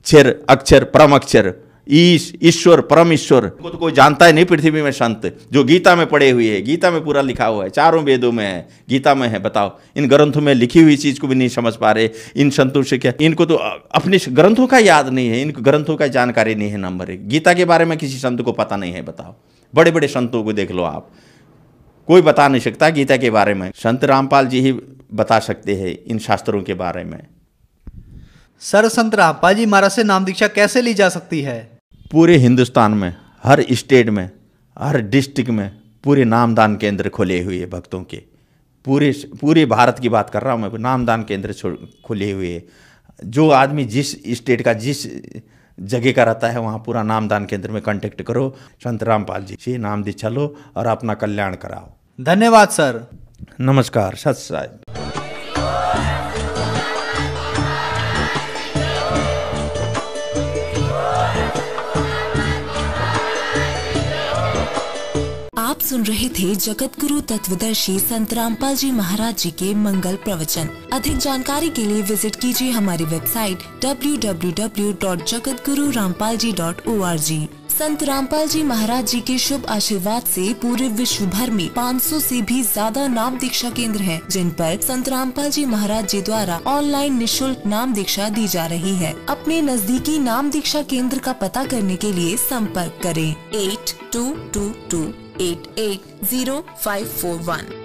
क्षर अक्षर परम अक्षर, ईश्वर परम ईश्वर को तो कोई जानता है नहीं पृथ्वी में। संत जो गीता में पढ़े हुए है, गीता में पूरा लिखा हुआ है, चारों वेदों में है, गीता में है। बताओ, इन ग्रंथों में लिखी हुई चीज को भी नहीं समझ पा रहे। इन संतों से क्या, इनको तो अपने ग्रंथों का याद नहीं है, इनको ग्रंथों का जानकारी नहीं है। नंबर 1, गीता के बारे में किसी संत को पता नहीं है। बताओ, बड़े बड़े संतों को देख लो आप, कोई बता नहीं सकता गीता के बारे में। संत रामपाल जी ही बता सकते हैं इन शास्त्रों के बारे में। सर, संत रामपाल जी महाराज से नाम दीक्षा कैसे ली जा सकती है? पूरे हिंदुस्तान में, हर स्टेट में, हर डिस्ट्रिक्ट में पूरे नामदान केंद्र खुले हुए हैं भक्तों के। पूरे भारत की बात कर रहा हूँ मैं, नामदान केंद्र खुले हुए हैं। जो आदमी जिस स्टेट का जिस जगह का रहता है वहाँ पूरा नामदान केंद्र में कांटेक्ट करो, संत रामपाल जी से नाम दीक्षा लो और अपना कल्याण कराओ। धन्यवाद सर। नमस्कार, सत श्री। आप सुन रहे थे जगत गुरु तत्वदर्शी संत रामपाल जी महाराज जी के मंगल प्रवचन। अधिक जानकारी के लिए विजिट कीजिए हमारी वेबसाइट www.jagatgururampalji.org। संत रामपाल जी महाराज जी के शुभ आशीर्वाद से पूरे विश्व भर में 500 से भी ज्यादा नाम दीक्षा केंद्र हैं, जिन पर संत रामपाल जी महाराज जी द्वारा ऑनलाइन निशुल्क नाम दीक्षा दी जा रही है। अपने नजदीकी नाम दीक्षा केंद्र का पता करने के लिए संपर्क करें 8222880541।